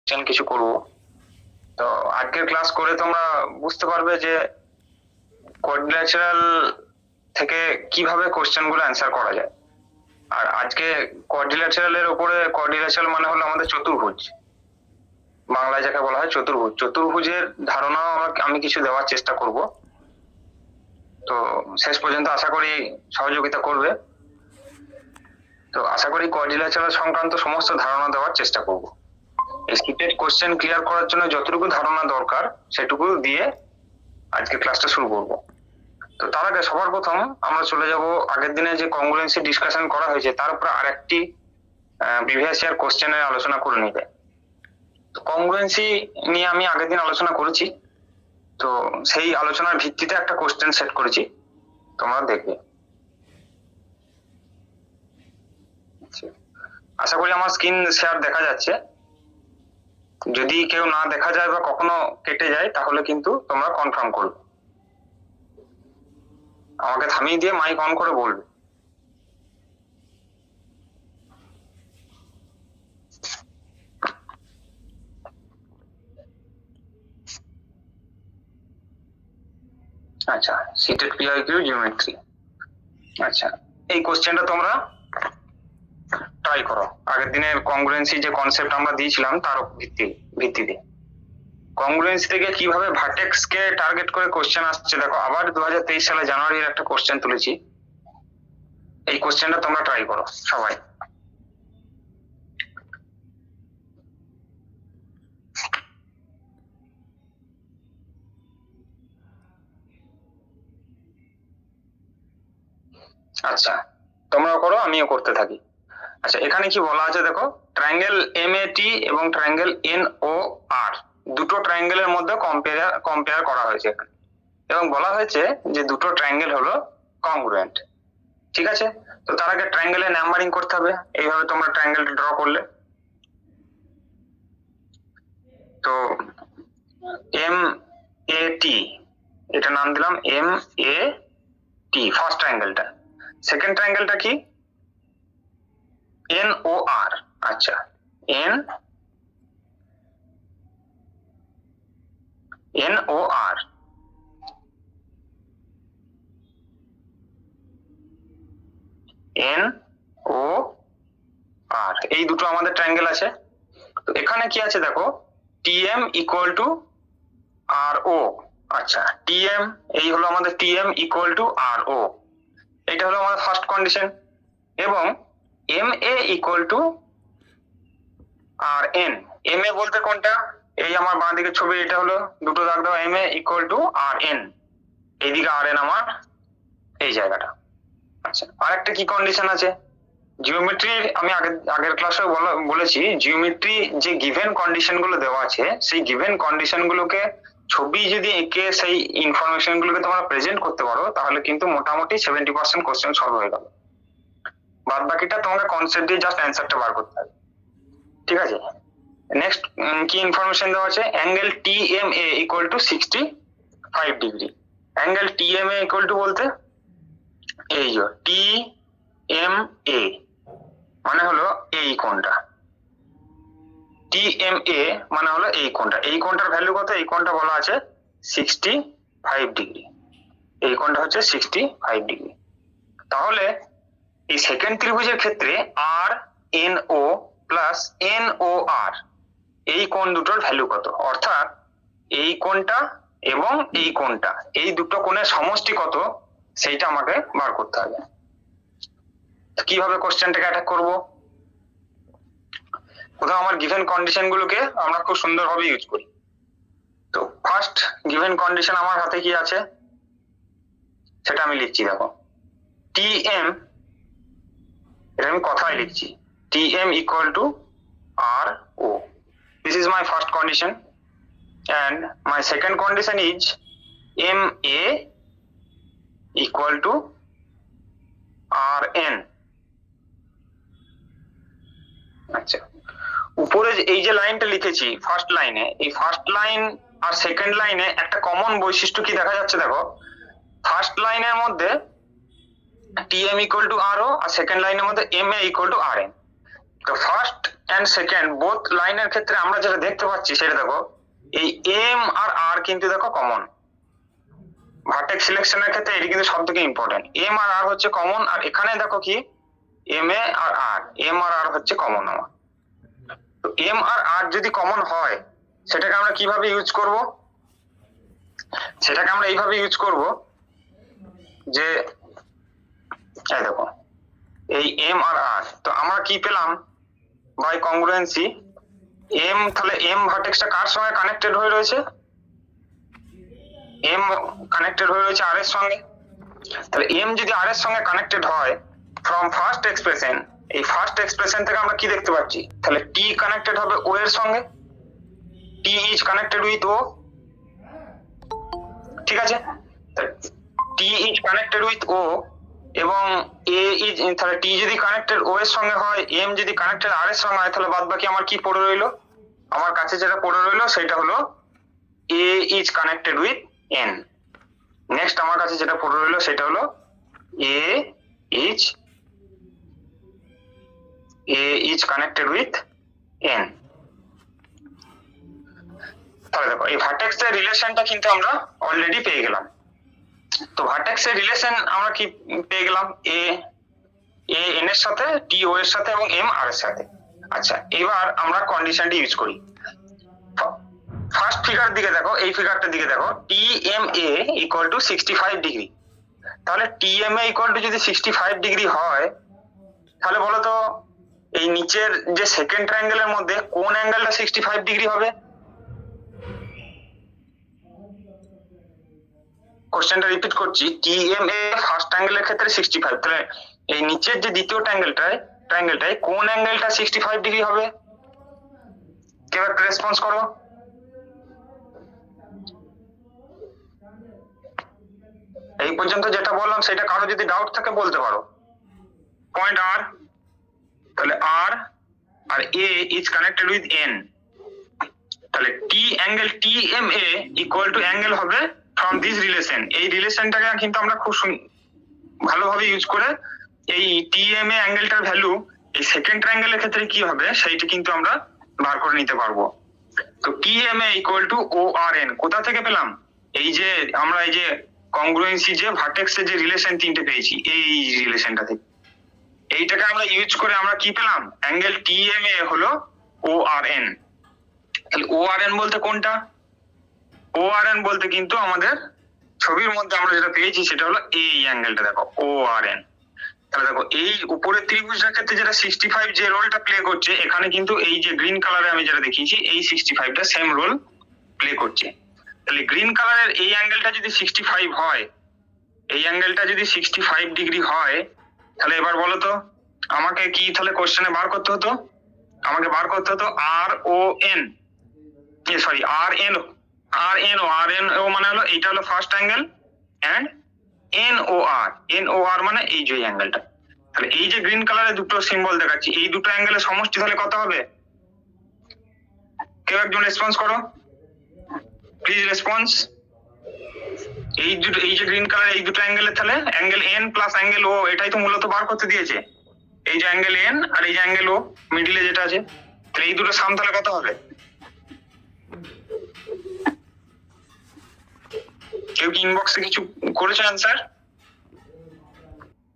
Question কিছু করব। তো আজকের ক্লাস করে তোমরা বুঝতে পারবে যে কোয়াড্রিল্যাটারাল থেকে কিভাবে কোশ্চেন গুলো অ্যান্সার করা যায়। আর আজকে কোয়াড্রিল্যাটারাল এর উপরে, কোয়াড্রিল্যাটারাল মানে হলো আমাদের চতুর্ভুজ, বাংলায় যাকে বলা হয় চতুর্ভুজ। চতুর্ভুজের ধারণাও আমি কিছু দেওয়ার চেষ্টা করব। তো শেষ পর্যন্ত আশা করি সহযোগিতা করবে। তো আশা করি কোয়াড্রিল্যাটারাল সংক্রান্ত সমস্ত ধারণা দেওয়ার চেষ্টা করব। এই সিটেড কোশ্চেন ক্লিয়ার করার জন্য যতটুকু ধারণা দরকার সেটুকু দিয়ে আজকে ক্লাসটা শুরু করব। তো তার আগে সবার প্রথম আমরা চলে যাব আগের দিনে যে কংগ্রুয়েন্সি ডিসকাশন করা হয়েছে তার উপর আরেকটি প্রিভিয়াস ইয়ার কোশ্চেনের আলোচনা করে নিবে। তো কংগ্রুয়েন্সি নিয়ে আমি আগের দিন আলোচনা করেছি, তো সেই আলোচনার ভিত্তিতে একটা কোশ্চেন সেট করেছি, তোমরা দেখবে। আশা করি আমার স্ক্রিন শেয়ার দেখা যাচ্ছে। যদি কেউ না দেখা যায় বা কখনো কেটে যায় তাহলে কিন্তু তোমরা কনফার্ম করবে, আমাকে থামিয়ে দিয়ে মাইক অন করে বলবে। আচ্ছা, সিটেড পিআইকিউ জিওমেট্রি। আচ্ছা, এই কোশ্চেনটা তোমরা ট্রাই করো। আগের দিনের কংগ্রুয়েন্সি যে কনসেপ্ট আমরা দিয়েছিলাম তার ভিত্তিতে কংগ্রুয়েন্সি থেকে কিভাবে ভার্টেক্স কে টার্গেট করে কোশ্চেন আসছে দেখো। আবার 2023 সালে জানুয়ারির একটা কোশ্চেন তুলেছি, এই কোশ্চেনটা তোমরা ট্রাই করো সবাই। আচ্ছা, তোমরাও করো, আমিও করতে থাকি। আচ্ছা, এখানে কি বলা আছে দেখো, ট্রায়াঙ্গেল এমএটি এবং ট্রায়াঙ্গেল এনওআর, দুটো ট্রায়াঙ্গেলের মধ্যে কম্পেয়ার করা হয়েছে এখানে, এবং বলা হয়েছে যে দুটো ট্রায়াঙ্গেল হলো কংগ্রুয়েন্ট। ঠিক আছে, তো তার আগে ট্রায়াঙ্গেলের নাম্বারিং করতে হবে। এইভাবে তোমরা ট্রায়াঙ্গেলটা ড্র করলে, তো এম এ টি, এটা নাম দিলাম M A T first ট্রায়াঙ্গেলটা। Second ট্রায়াঙ্গেলটা কি, এন ও আর। আচ্ছা, N O R, N O R, এই দুটো আমাদের ট্রায়াঙ্গেল আছে। তো এখানে কি আছে দেখো, TM equal to R O. আচ্ছা, টিএম, এই হলো আমাদের TM equal to R O, এটা হলো আমাদের ফার্স্ট কন্ডিশন। এবং M A equal to R N. M A বলতে কোনটা, এই আমার বাঁ দিকের ছবি, এটা হলো দুটো দাগ দেওয়া, M A equal to R N, এইদিকে আর এন আমার এই জায়গাটা। আচ্ছা, আর একটা কি কন্ডিশন আছে জিওমেট্রির, আমি আগের ক্লাসে বলেছি, জিওমেট্রি যে গিভেন কন্ডিশন গুলো দেওয়া আছে সেই গিভেন কন্ডিশন গুলোকে ছবি যদি এঁকে সেই ইনফরমেশন গুলোকে তোমরা প্রেজেন্ট করতে পারো তাহলে কিন্তু মোটামুটি 70% কোশ্চেন সলভ হয়ে গেল। বাদ বাকিটা তোমরা কনসেপ্ট দিয়ে জাস্ট অ্যান্সারটা বার করতে হবে। ঠিক আছে, নেক্সট কি ইনফরমেশন দেওয়া আছে, angle TMA equal to 65 degree. Angle TMA equal to বলতে এই যে টিএমএ মানে হলো এই কোণটা, টিএমএ মানে হলো এই কোণটা। এই কোণটার ভ্যালু কত, এই কোণটা বলা আছে 65 ডিগ্রি, এই কোণটা হচ্ছে 65 ডিগ্রি। তাহলে এই সেকেন্ড ত্রিভুজের ক্ষেত্রে R N O plus N O R, এই কোণ দুটোর ভ্যালু কত, অর্থাৎ এই কোণটা এবং এই কোণটা, এই দুটো কোণের সমষ্টি কত সেইটা আমাকে বার করতে হবে। কিভাবে কোশ্চেনটাকে অ্যাটাক করব, কোথাও আমার গিভেন কন্ডিশন গুলোকে আমরা খুব সুন্দরভাবে ইউজ করি। তো ফার্স্ট গিভেন কন্ডিশন আমার হাতে কি আছে সেটা আমি লিখছি দেখো, টিএম, এটা আমি কথায় লিখছি, TM equal to R O, this is my first condition, and my second condition is MA equal to RN. আচ্ছা, উপরে এই যে লাইনটা লিখেছি ফার্স্ট লাইনে, এই ফার্স্ট লাইন আর সেকেন্ড লাইনে একটা কমন বৈশিষ্ট্য কি দেখা যাচ্ছে দেখো, ফার্স্ট লাইনের মধ্যে TM ইকুয়াল টু RO আর সেকেন্ড লাইনের মধ্যে MA ইকুয়াল টু RN। তো ফার্স্ট এন্ড সেকেন্ড বোথ লাইনের ক্ষেত্রে আমরা যেটা দেখতে পাচ্ছি সেটা দেখো, এই এম আর আর কিন্তু দেখো কমন। ভার্টেক্স সিলেকশনের ক্ষেত্রে এটি কিন্তু সব থেকে ইম্পর্টেন্ট। এম আর আর হচ্ছে কমন, আর এখানে দেখো কি M A R R, M R আর হচ্ছে কমন আমার। তো এম আর আর যদি কমন হয় সেটাকে আমরা কিভাবে ইউজ করব? সেটাকে আমরা এইভাবে ইউজ করব যে এই দেখো এই এম আর আর, তো আমরা কি পেলাম বাই কংগ্রুয়েন্সি, এম তাহলে এম ভার্টেক্সটা কার সঙ্গে কানেক্টেড হয়ে রয়েছে? এম কানেক্টেড হয়ে রয়েছে আর এর সঙ্গে। তাহলে এম যদি আর এর সঙ্গে কানেক্টেড হয় ফ্রম ফার্স্ট এক্সপ্রেশন, এই ফার্স্ট এক্সপ্রেশন থেকে আমরা কি দেখতে পাচ্ছি? তাহলে টি কানেক্টেড হবে ও এর সঙ্গে, টি ইজ কানেক্টেড উইথ ও, ঠিক আছে? টি ইজ কানেক্টেড উইথ ও এবং এ ইজ, তাহলে টি যদি কানেক্টেড ও এর সঙ্গে হয়, এম যদি কানেক্টেড আর এর সঙ্গে হয়, তাহলে বাদ বাকি আমার কি পড়ে রইলো? আমার কাছে যেটা পড়ে রইলো সেটা হলো A is connected with N. Next আমার কাছে যেটা পড়ে রইলো সেটা হলো A is connected with N. তাহলে দেখো এই ভার্টেক্স এর রিলেশনটা কিন্তু আমরা অলরেডি পেয়ে গেলাম। তো ভার্টেক্স এর রিলেশন আমরা কি পেয়ে গেলাম? এ এন এর সাথে, টি ও এর সাথে এবং এম আর এর সাথে। আচ্ছা, এবার আমরা কন্ডিশনটি ইউজ করি। ফার্স্ট ফিগার দিকে দেখো, এই ফিগারটার দিকে দেখো, T M A equal to 65 ডিগ্রি। তাহলে T M A equal to যদি 65 ডিগ্রি হয়, তাহলে বলো তো এই নিচের যে সেকেন্ড ট্রায়াঙ্গেলের মধ্যে কোন অ্যাঙ্গেলটা 65 ডিগ্রি হবে? কোশ্চেনটা রিপিট করছি, টি এম এ ফার্স্ট অ্যাঙ্গেলের ক্ষেত্রে 65, তাহলে এই নিচের যে দ্বিতীয় ট্রায়াঙ্গেলটায় কোন অ্যাঙ্গেলটা 65 ডিগ্রি হবে? কেউ একটা রেসপন্স করো। এই পর্যন্ত যেটা বললাম সেটা কারো যদি ডাউট থাকে বলতে পারো। পয়েন্ট আর, তাহলে আর R A is connected with N, তাহলে T angle T M A equal to angle হবে ফ্রম দিস রিলেশন। এই রিলেশনটাকে কিন্তু আমরা খুব ভালোভাবে ইউজ করে এই টি এম এ অ্যাঙ্গেলটার ভ্যালু এই সেকেন্ড ট্রায়াঙ্গেলের ক্ষেত্রে কি হবে সেইটা কিন্তু আমরা বার করে নিতে পারবো। তো T M A equal to O R N কোথা থেকে পেলাম? এই যে আমরা এই যে কংগ্রুয়েন্সি যে ভার্টেক্সের যে রিলেশন তিনটে পেয়েছি, এই রিলেশনটা থেকে এইটাকে আমরা ইউজ করে আমরা কি পেলাম? অ্যাঙ্গেল টি এম এ হলো ও আর এন। তাহলে ও আর এন বলতে কোনটা? ও আর এন বলতে কিন্তু আমাদের ছবির মধ্যে আমরা যেটা পেয়েছি সেটা হলো এই অ্যাঙ্গেলটা, দেখো ও আর এন। তাহলে দেখো এই উপরের ত্রিভুজটার ক্ষেত্রে যেটা 65 যে রোলটা প্লে করছে, এখানে কিন্তু এই যে গ্রিন কালারে আমি যেটা দেখিয়েছি এই 65টা সেম রোল প্লে করছে। তাহলে গ্রিন কালারের এই অ্যাঙ্গেলটা যদি 65 হয়, এই অ্যাঙ্গেলটা যদি 65 ডিগ্রি হয়, তাহলে এবার বলো তো আমাকে কি তাহলে কোশ্চেনে বার করতে হতো? আমাকে বার করতে হতো R O N, sorry R N O মানে হলো এইটা হলো first angle and N O R মানে এই যে অ্যাঙ্গেলটা। তাহলে এই যে গ্রিন কালারে দুটো সিম্বল দেখাচ্ছি, এই দুটো অ্যাঙ্গেলের সমষ্টি তাহলে কত হবে? কেউ একজন রেসপন্স করো প্লিজ, রেসপন্স। এই যে গ্রিন কালার এই দুটো অ্যাঙ্গেলের তাহলে অ্যাঙ্গেল এন প্লাস অ্যাঙ্গেল ও, এটাই তো মূলত বার করতে দিয়েছে। এই যে অ্যাঙ্গেল এন আর এই যে অ্যাঙ্গেল ও মিডিলে যেটা আছে, তাহলে এই দুটো সাম তাহলে কত হবে? কেউ কি ইনবক্সে কিছু করেছে অ্যান্সার?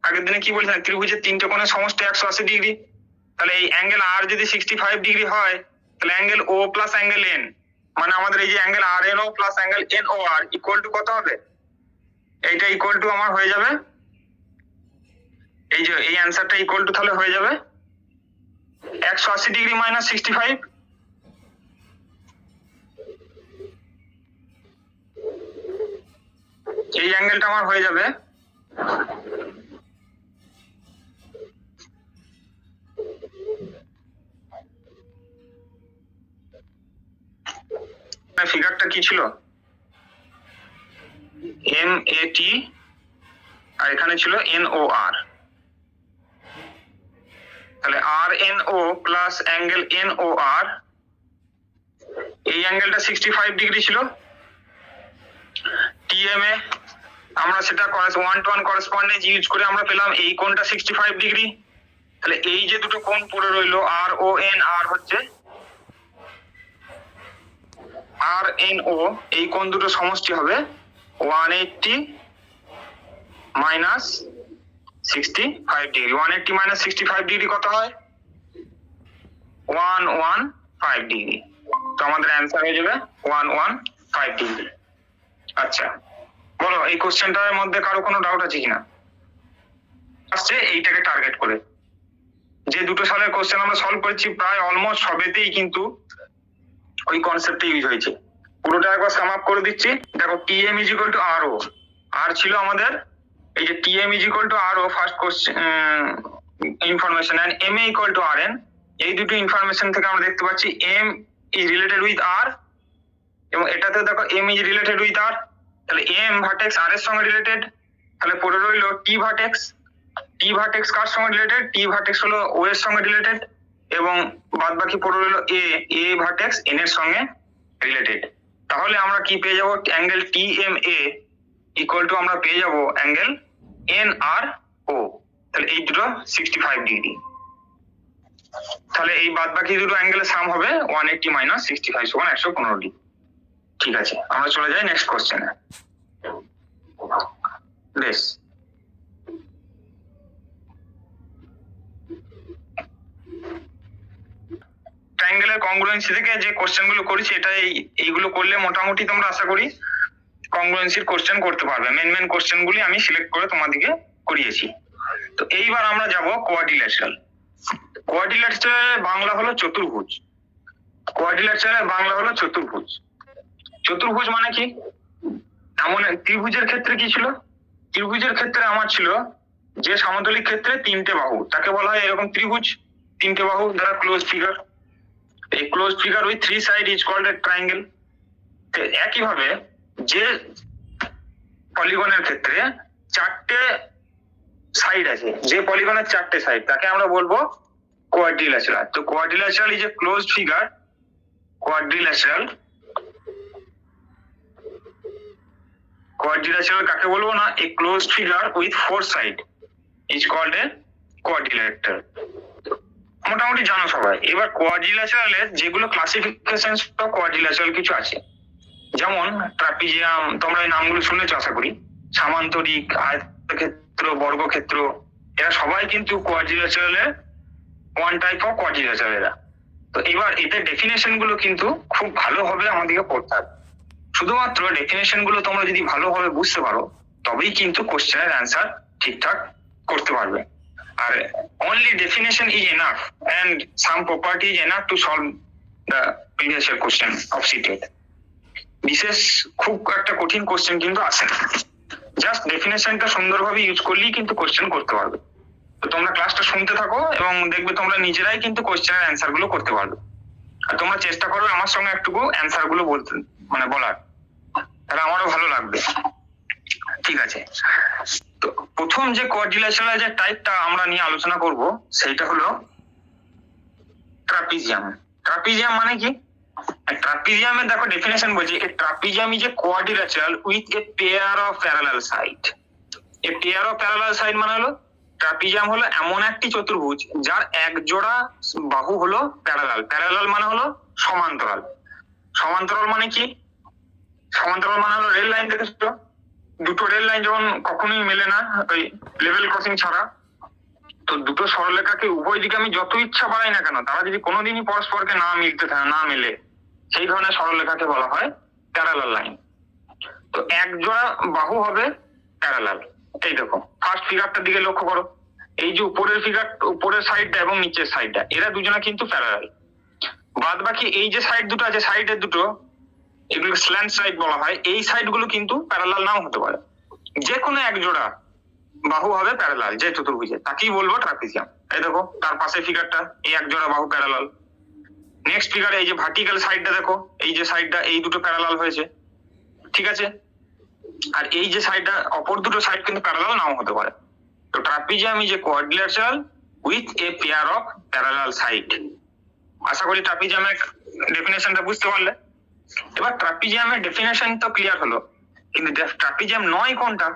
আগের দিনে কি বলছেন? ত্রিভুজের তিনটে কোণের সমষ্টি 180 ডিগ্রি। তাহলে এই অ্যাঙ্গেল আর যদি 65 ডিগ্রি হয়, তাহলে angle O plus angle N মানে আমাদের এই যে angle R N O plus angle N O R equal to কত হবে? এইটা ইকুয়াল টু আমার হয়ে যাবে, এই যে এই অ্যান্সারটা ইকুয়াল টু তাহলে হয়ে যাবে 180 ডিগ্রি মাইনাস 65। এই অ্যাঙ্গেলটা আমার হয়ে যাবে ফিগারটা কি ছিল? এম এ টি আর এখানে ছিল এন ও আর, তাহলে R N O plus angle N O R, এই অ্যাঙ্গেলটা 65 ডিগ্রি ছিল। টিএম এ আমরা সেটা 1:1 করেসপন্ডেন্স ইউজ করে আমরা পেলাম এই কোণটা 65 ডিগ্রি। তাহলে এই যে দুটো কোণ পড়ে রইলো আর ও এন, আর হচ্ছে আর এন ও, এই কোণ দুটো সমষ্টি হবে 180 মাইনাস 65 ডিগ্রি। 180 মাইনাস 65 ডিগ্রি কত হয়? 115 ডিগ্রি। তো আমাদের অ্যান্সার হয়ে যাবে 115 ডিগ্রি। আচ্ছা বলো, এই কোশ্চেনটার মধ্যে কারো কোনো ডাউট আছে কিনা? আসছে এইটাকে টার্গেট করে যে দুটো সালের কোশ্চেন আমরা সলভ করেছি, প্রায় অলমোস্ট সবেতেই কিন্তু ওই কনসেপ্টে ইউজ হয়েছে। পুরোটা একবার সাম আপ করে দিচ্ছি। দেখো TM is equal to R O, আর ছিল আমাদের এই যে TM is equal to R O first question information, and M A equal to R N. এই দুটো ইনফরমেশন থেকে আমরা দেখতে পাচ্ছি M is related with R, এবং এটাতে দেখো M is related with R, তাহলে এম ভার্টেক্স আর এর সঙ্গে রিলেটেড। তাহলে পড়ে রইলো টি ভার্টেক্স। টি ভার্টেক্স কার সঙ্গে রিলেটেড? টি ভার্টেক্স হলো ও এর সঙ্গে রিলেটেড, এবং বাদ বাকি পড়ে রইলো এ ভার্টেক্স এন এর সঙ্গে রিলেটেড। তাহলে আমরা কি পেয়ে যাবো? Angle T M A equal to আমরা পেয়ে যাবো অ্যাঙ্গেল এন আর ও। তাহলে এই দুটো 65 ডিগ্রি। তাহলে এই বাদ বাকি দুটো অ্যাঙ্গেলের সাম হবে 180 মাইনাস 65 সমান 115 ডিগ্রি। ঠিক আছে, আমরা চলে যাই নেক্সট কোশ্চেনে। বেশ, ট্রায়াঙ্গেলের কংগ্রুয়েন্সি থেকে যে কোশ্চেন গুলো করেছি, এটা এইগুলো করলে মোটামুটি তোমরা আশা করি কংগ্রুয়েন্সির কোশ্চেন করতে পারবে। মেন কোশ্চেন গুলি আমি সিলেক্ট করে তোমাদেরকে করিয়েছি। তো এইবার আমরা যাব কোয়াড্রিল্যাটারাল। কোয়াড্রিল্যাটারালের বাংলা হলো চতুর্ভুজ। কোয়াড্রিল্যাটারালের বাংলা হলো চতুর্ভুজ। চতুর্ভুজ মানে কি? এমন ত্রিভুজের ক্ষেত্রে কি ছিল? ত্রিভুজের ক্ষেত্রে আমার ছিল যে সমতলিক ক্ষেত্রে তিনটে বাহু, তাকে বলা হয় এরকম ত্রিভুজ। তিনটে বাহু দ্বারা ক্লোজ ফিগার। এই close figure with 3 side is called a triangle. একইভাবে যে পলিগনের ক্ষেত্রে 4টে সাইড আছে, যে পলিগনের 4টে সাইড, তাকে আমরা বলবো কোয়াড্রিল্যাটারাল। তো quadrilateral is a closed figure. Quadrilateral কাকে বলবো না? A closed figure with 4 side is called a quadrilateral. মোটামুটি জানো সবাই। এবার কোয়াড্রিল্যাটারালের যেগুলো ক্লাসিফিকেশন অফ কোয়াড্রিল্যাটারাল কিছু আছে, যেমন ট্রাপিজিয়াম, তোমরা এই নামগুলো শুনেছো আশা করি। সামান্তরিক, আয়তক্ষেত্র, বর্গক্ষেত্র, এরা সবাই কিন্তু কোয়াড্রিল্যাটারালের ওয়ান টাইপ অফ কোয়াড্রিল্যাটারাল এরা। তো এবার এতে ডেফিনেশন গুলো কিন্তু খুব ভালোভাবে আমাদেরকে পড়তে হবে। শুধুমাত্র ডেফিনেশন গুলো তোমরা যদি ভালোভাবে বুঝতে পারো, তবেই কিন্তু কোশ্চেনের অ্যান্সার ঠিকঠাক করতে পারবে। আর only definition is enough and some property is enough to solve the previous year question of CTET. বিশেষ খুব একটা কঠিন কোশ্চেন কিন্তু আসে না, জাস্ট ডেফিনেশনটা সুন্দরভাবে ইউজ করলেই কিন্তু কোশ্চেন করতে পারবে। তো তোমরা ক্লাসটা শুনতে থাকো এবং দেখবে তোমরা নিজেরাই কিন্তু কোশ্চেনের অ্যান্সার গুলো করতে পারবে। আর তোমরা চেষ্টা করো আমার সঙ্গে একটুকু অ্যান্সার গুলো বলতে, মানে বলার, তাহলে আমারও ভালো লাগবে। ঠিক আছে, তো প্রথম যে কোয়াড্রিল্যাটারাল যে টাইপটা আমরা নিয়ে আলোচনা করব সেইটা হলো ট্রাপিজিয়াম। ট্রাপিজিয়াম মানে কি? ট্রাপিজিয়ামের দেখো ডেফিনেশন বলছি, a trapezium is a quadrilateral with a pair of parallel side. A pair of parallel side মানে হলো ট্রাপিজিয়াম হলো এমন একটি চতুর্ভুজ যার এক জোড়া বাহু হলো প্যারালাল। প্যারালাল মানে হলো সমান্তরাল। সমান্তরাল মানে কি? সমান্তরাল মানে হলো রেল লাইন দেখেছো, দুটো রেল লাইন যখন কখনোই মেলে না ওই লেভেল ক্রসিং ছাড়া, তো দুটো সরলরেখাকে উভয় দিকে আমি যত ইচ্ছা বাড়াই না কেন, তারা যদি কোনোদিনই পরস্পরকে না মিলতে থাকে, না মেলে, সেই ধরনের সরলরেখাকে বলা হয় প্যারালাল লাইন। তো এক জোড়া বাহু হবে প্যারালাল। এই দেখো ফার্স্ট ফিগারটার দিকে লক্ষ্য করো, এই যে উপরের ফিগার, উপরের সাইডটা এবং নিচের সাইডটা, এরা দুজনা কিন্তু প্যারালাল। বাদ বাকি এই যে সাইড দুটো আছে, সাইডের দুটো, এগুলো স্ল্যান্ট সাইড বলা হয়। এই সাইড গুলো কিন্তু প্যারালাল নাও হতে পারে। যে কোনো এক জোড়া বাহু হবে প্যারালাল যে চতুর্ভুজে, তাকেই বলবো ট্রাপিজিয়াম। এই দেখো তার পাশে ফিগারটা, এই এক জোড়া বাহু প্যারালাল। নেক্সট ফিগারে এই যে ভার্টিক্যাল সাইডটা দেখো, এই যে সাইডটা, এই দুটো প্যারালাল হয়েছে, ঠিক আছে। আর এই যে সাইডটা, অপর দুটো সাইড কিন্তু প্যারালাল নাও হতে পারে। তো trapezium is a quadrilateral with a pair of parallel side. আশা করি ট্রাপিজিয়ামের ডেফিনেশনটা বুঝতে পারলে। এবার ট্রাপিজিয়ামের ডেফিনেশন তো ক্লিয়ার হলো, কিন্তু ট্রাপিজিয়াম নয় কোনটা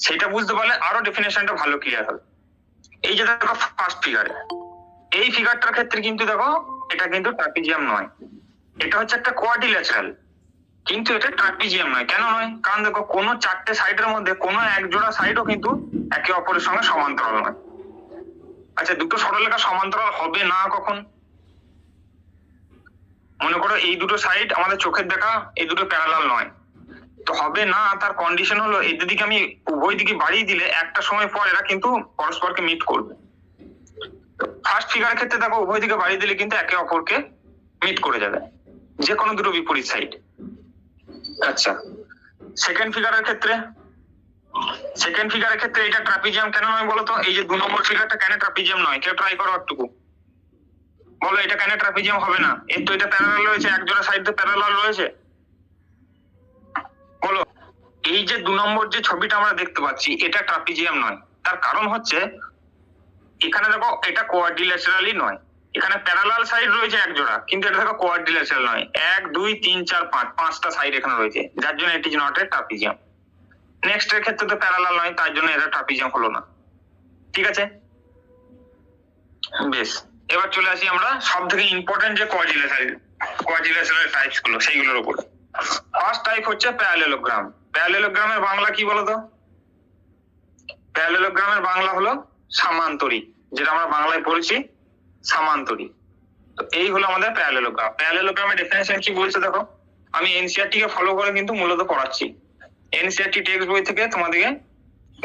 সেটা বুঝতে পারলে আরো ডেফিনেশনটা ভালো ক্লিয়ার হবে। এই যে দেখো ফার্স্ট ফিগারে, এই ফিগারটার ক্ষেত্রে কিন্তু দেখো এটা কিন্তু ট্রাপিজিয়াম নয়, এটা হচ্ছে একটা কোয়াড্রিল্যাটারাল, কিন্তু এটা ট্রাপিজিয়াম নয়। কেন নয়? কারণ দেখো কোনো চারটে সাইডের মধ্যে কোনো এক জোড়া সাইডও কিন্তু একে অপরের সঙ্গে সমান্তরাল নয়। আচ্ছা, দুটো সরলরেখা সমান্তরাল হবে না কখন? মনে করো এই দুটো সাইড আমাদের চোখের দেখা, এই দুটো প্যারালাল নয়, তো হবে না। তার কন্ডিশন হলো এদের দিকে আমি উভয় দিকে বাড়িয়ে দিলে একটা সময় পর এরা কিন্তু পরস্পরকে মিট করবে। ফার্স্ট ফিগারের ক্ষেত্রে দেখো উভয় দিকে বাড়িয়ে দিলে কিন্তু একে অপরকে মিট করে যাবে, যে কোনো দুটো বিপরীত সাইড। আচ্ছা, সেকেন্ড ফিগারের ক্ষেত্রে এটা ট্রাপিজিয়াম কেন নয় বলতো? এই যে 2 নম্বর ফিগারটা কেন ট্রাপিজিয়াম নয়? কেউ ট্রাই করো একটুকু, বলো এটা কেন ট্রাপিজিয়াম হবে না? এর তো এটা প্যারালাল রয়েছে, এক জোড়া সাইড তো প্যারালাল রয়েছে, বলো। এই যে 2 নম্বর যে ছবিটা আমরা দেখতে পাচ্ছি এটা ট্রাপিজিয়াম নয়। তার কারণ হচ্ছে এখানে দেখো এটা কোয়াড্রিল্যাটারালই নয়, এখানে প্যারালাল সাইড রয়েছে এক জোড়া, কিন্তু এটা দেখো কোয়াড্রিল্যাটারাল নয়, 1 2 3 4 5 5টা সাইড এখানে রয়েছে, যার জন্য এটি নট এ ট্রাপিজিয়াম। নেক্সট এর ক্ষেত্রে তো প্যারালাল নয়, তার জন্য এটা ট্রাপিজিয়াম হলো না। ঠিক আছে, বেশ। এবার চলে আসি আমরা সব থেকে ইম্পর্টেন্ট যে কোয়াড্রিল্যাটারাল টাইপস গুলো, সেইগুলোর উপর। ফার্স্ট টাইপ হচ্ছে প্যারালেলোগ্রাম। প্যারালেলোগ্রামের বাংলা কি বলতো? প্যারালেলোগ্রামের বাংলা হলো সামান্তরিক, যেটা আমরা বাংলায় পড়েছি সামান্তরিক। তো এই হলো আমাদের প্যারালেলোগ্রাম। প্যারালেলোগ্রামের ডেফিনেশন কি বলছে দেখো, আমি এনসিইআরটি কে ফলো করে কিন্তু মূলত পড়াচ্ছি। এনসিইআরটি টেক্সট বই থেকে তোমাদেরকে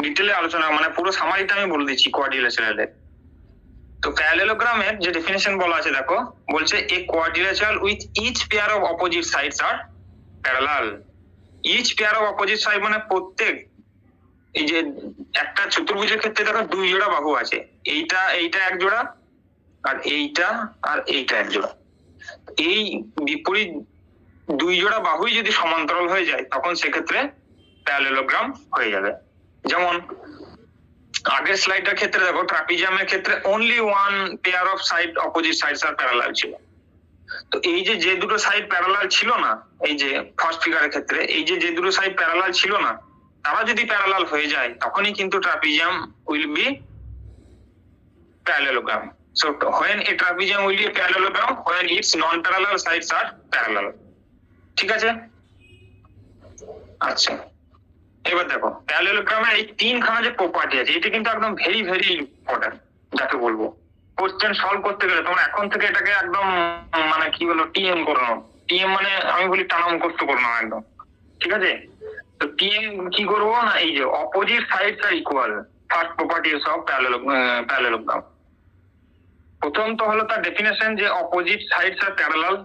ডিটেইলে আলোচনা, মানে পুরো সামারিটা আমি বলে দিচ্ছি কোয়াড্রিল্যাটারালের। তো প্যারালেলোগ্রামের যে ডেফিনেশন বলা আছে দেখো, বলছে a quadrilateral with each pair of opposite sides are parallel. Each pair of opposite side মানে প্রত্যেক, এই যে একটা চতুর্ভুজের ক্ষেত্রে দেখো 2 জোড়া বাহু আছে, এইটা এক জোড়া, আর এইটা এক জোড়া। এই বিপরীত 2 জোড়া বাহুই যদি সমান্তরাল হয়ে যায় তখন সেক্ষেত্রে প্যারালেলোগ্রাম হয়ে যাবে। যেমন আগের স্লাইডের ক্ষেত্রে দেখো ট্রাপিজিয়ামের ক্ষেত্রে only 1 pair of side opposite sides are parallel ছিল। তো এই যে দুটো সাইড প্যারালাল ছিল না, এই যে ফার্স্ট ফিগারের ক্ষেত্রে এই যে দুটো সাইড প্যারালাল ছিল না, তারা যদি প্যারালাল হয়ে যায় তখনই কিন্তু trapezium will be parallelogram. So when a trapezium will be a parallelogram when its non-parallel sides are parallel. ঠিক আছে? আচ্ছা, এবার দেখো প্যারালেলোগ্রামের এই 3খানা যে প্রপার্টি আছে, এটা কিন্তু একদম ভেরি ভেরি ইম্পর্টেন্ট, যাকে বলবো কোশ্চেন সলভ করতে গেলে তোমরা এখন থেকে এটাকে একদম মানে কি বলবো টিএম করে নাও। টিএম মানে আমি বলি টানা মুখস্থ করে নাও একদম, ঠিক আছে? তো টিএম কি করবো না, এই যে opposite sides are equal, first property of parallelogram. প্রথম তো হলো তার ডেফিনেশন যে opposite sides are parallel,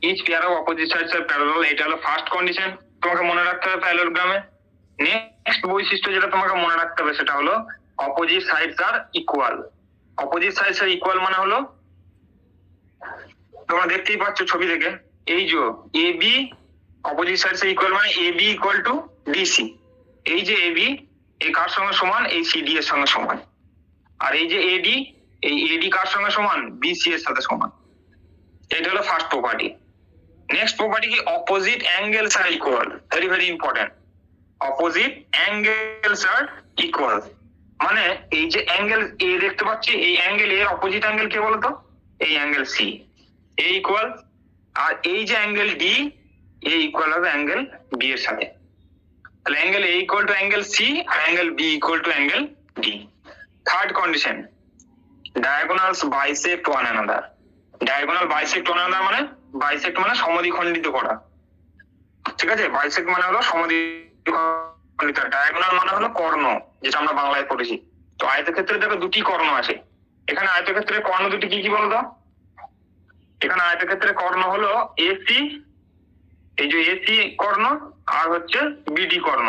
each pair of opposite sides are parallel, এটা হলো ফার্স্ট কন্ডিশন, তোমাকে মনে রাখতে হবে প্যারালেলোগ্রামে। নেক্সট বৈশিষ্ট্য যেটা তোমাকে মনে রাখতে হবে সেটা হলো opposite sides are equal. Opposite sides are equal মানে হলো তোমরা দেখতেই পাচ্ছ ছবি থেকে, এই যে A B opposite sides are equal মানে A B equal two DC. এই যে এ বি এই কার সঙ্গে সমান? এই সিডি এর সঙ্গে সমান। আর এই যে এডি, এই এডি কার সঙ্গে সমান? বিসি এর সাথে সমান। এটা হলো ফার্স্ট প্রপার্টি। নেক্সট প্রপার্টি কি? Opposite angles are equal. Very very important, opposite angles are equal মানে এই যে অ্যাঙ্গেল এ দেখতে পাচ্ছি, এই অ্যাঙ্গেল এর অপোজিট অ্যাঙ্গেল কে বলতো? এই অ্যাঙ্গেল সি, এ ইকুয়াল। আর এই যে অ্যাঙ্গেল ডি, এ ইকুয়াল হবে অ্যাঙ্গেল বি এর সাথে। তাহলে angle A equal to angle C আর angle B equal to angle D. Third condition, diagonals bisect one another. Diagonal bisect one another মানে bisect মানে সমদ্বিখণ্ডিত করা, ঠিক আছে? bisect মানে হলো সমদ্বিখণ্ডিত, diagonal মানে হলো কর্ণ, যেটা আমরা বাংলায় পড়েছি। তো আয়তক্ষেত্রে দেখো 2টি কর্ণ আছে, এখানে আয়তক্ষেত্রে কর্ণ 2টি কি কি বলতো? এখানে আয়তক্ষেত্রে কর্ণ হলো এসি, এই যে এসি কর্ণ, আর হচ্ছে বিডি কর্ণ।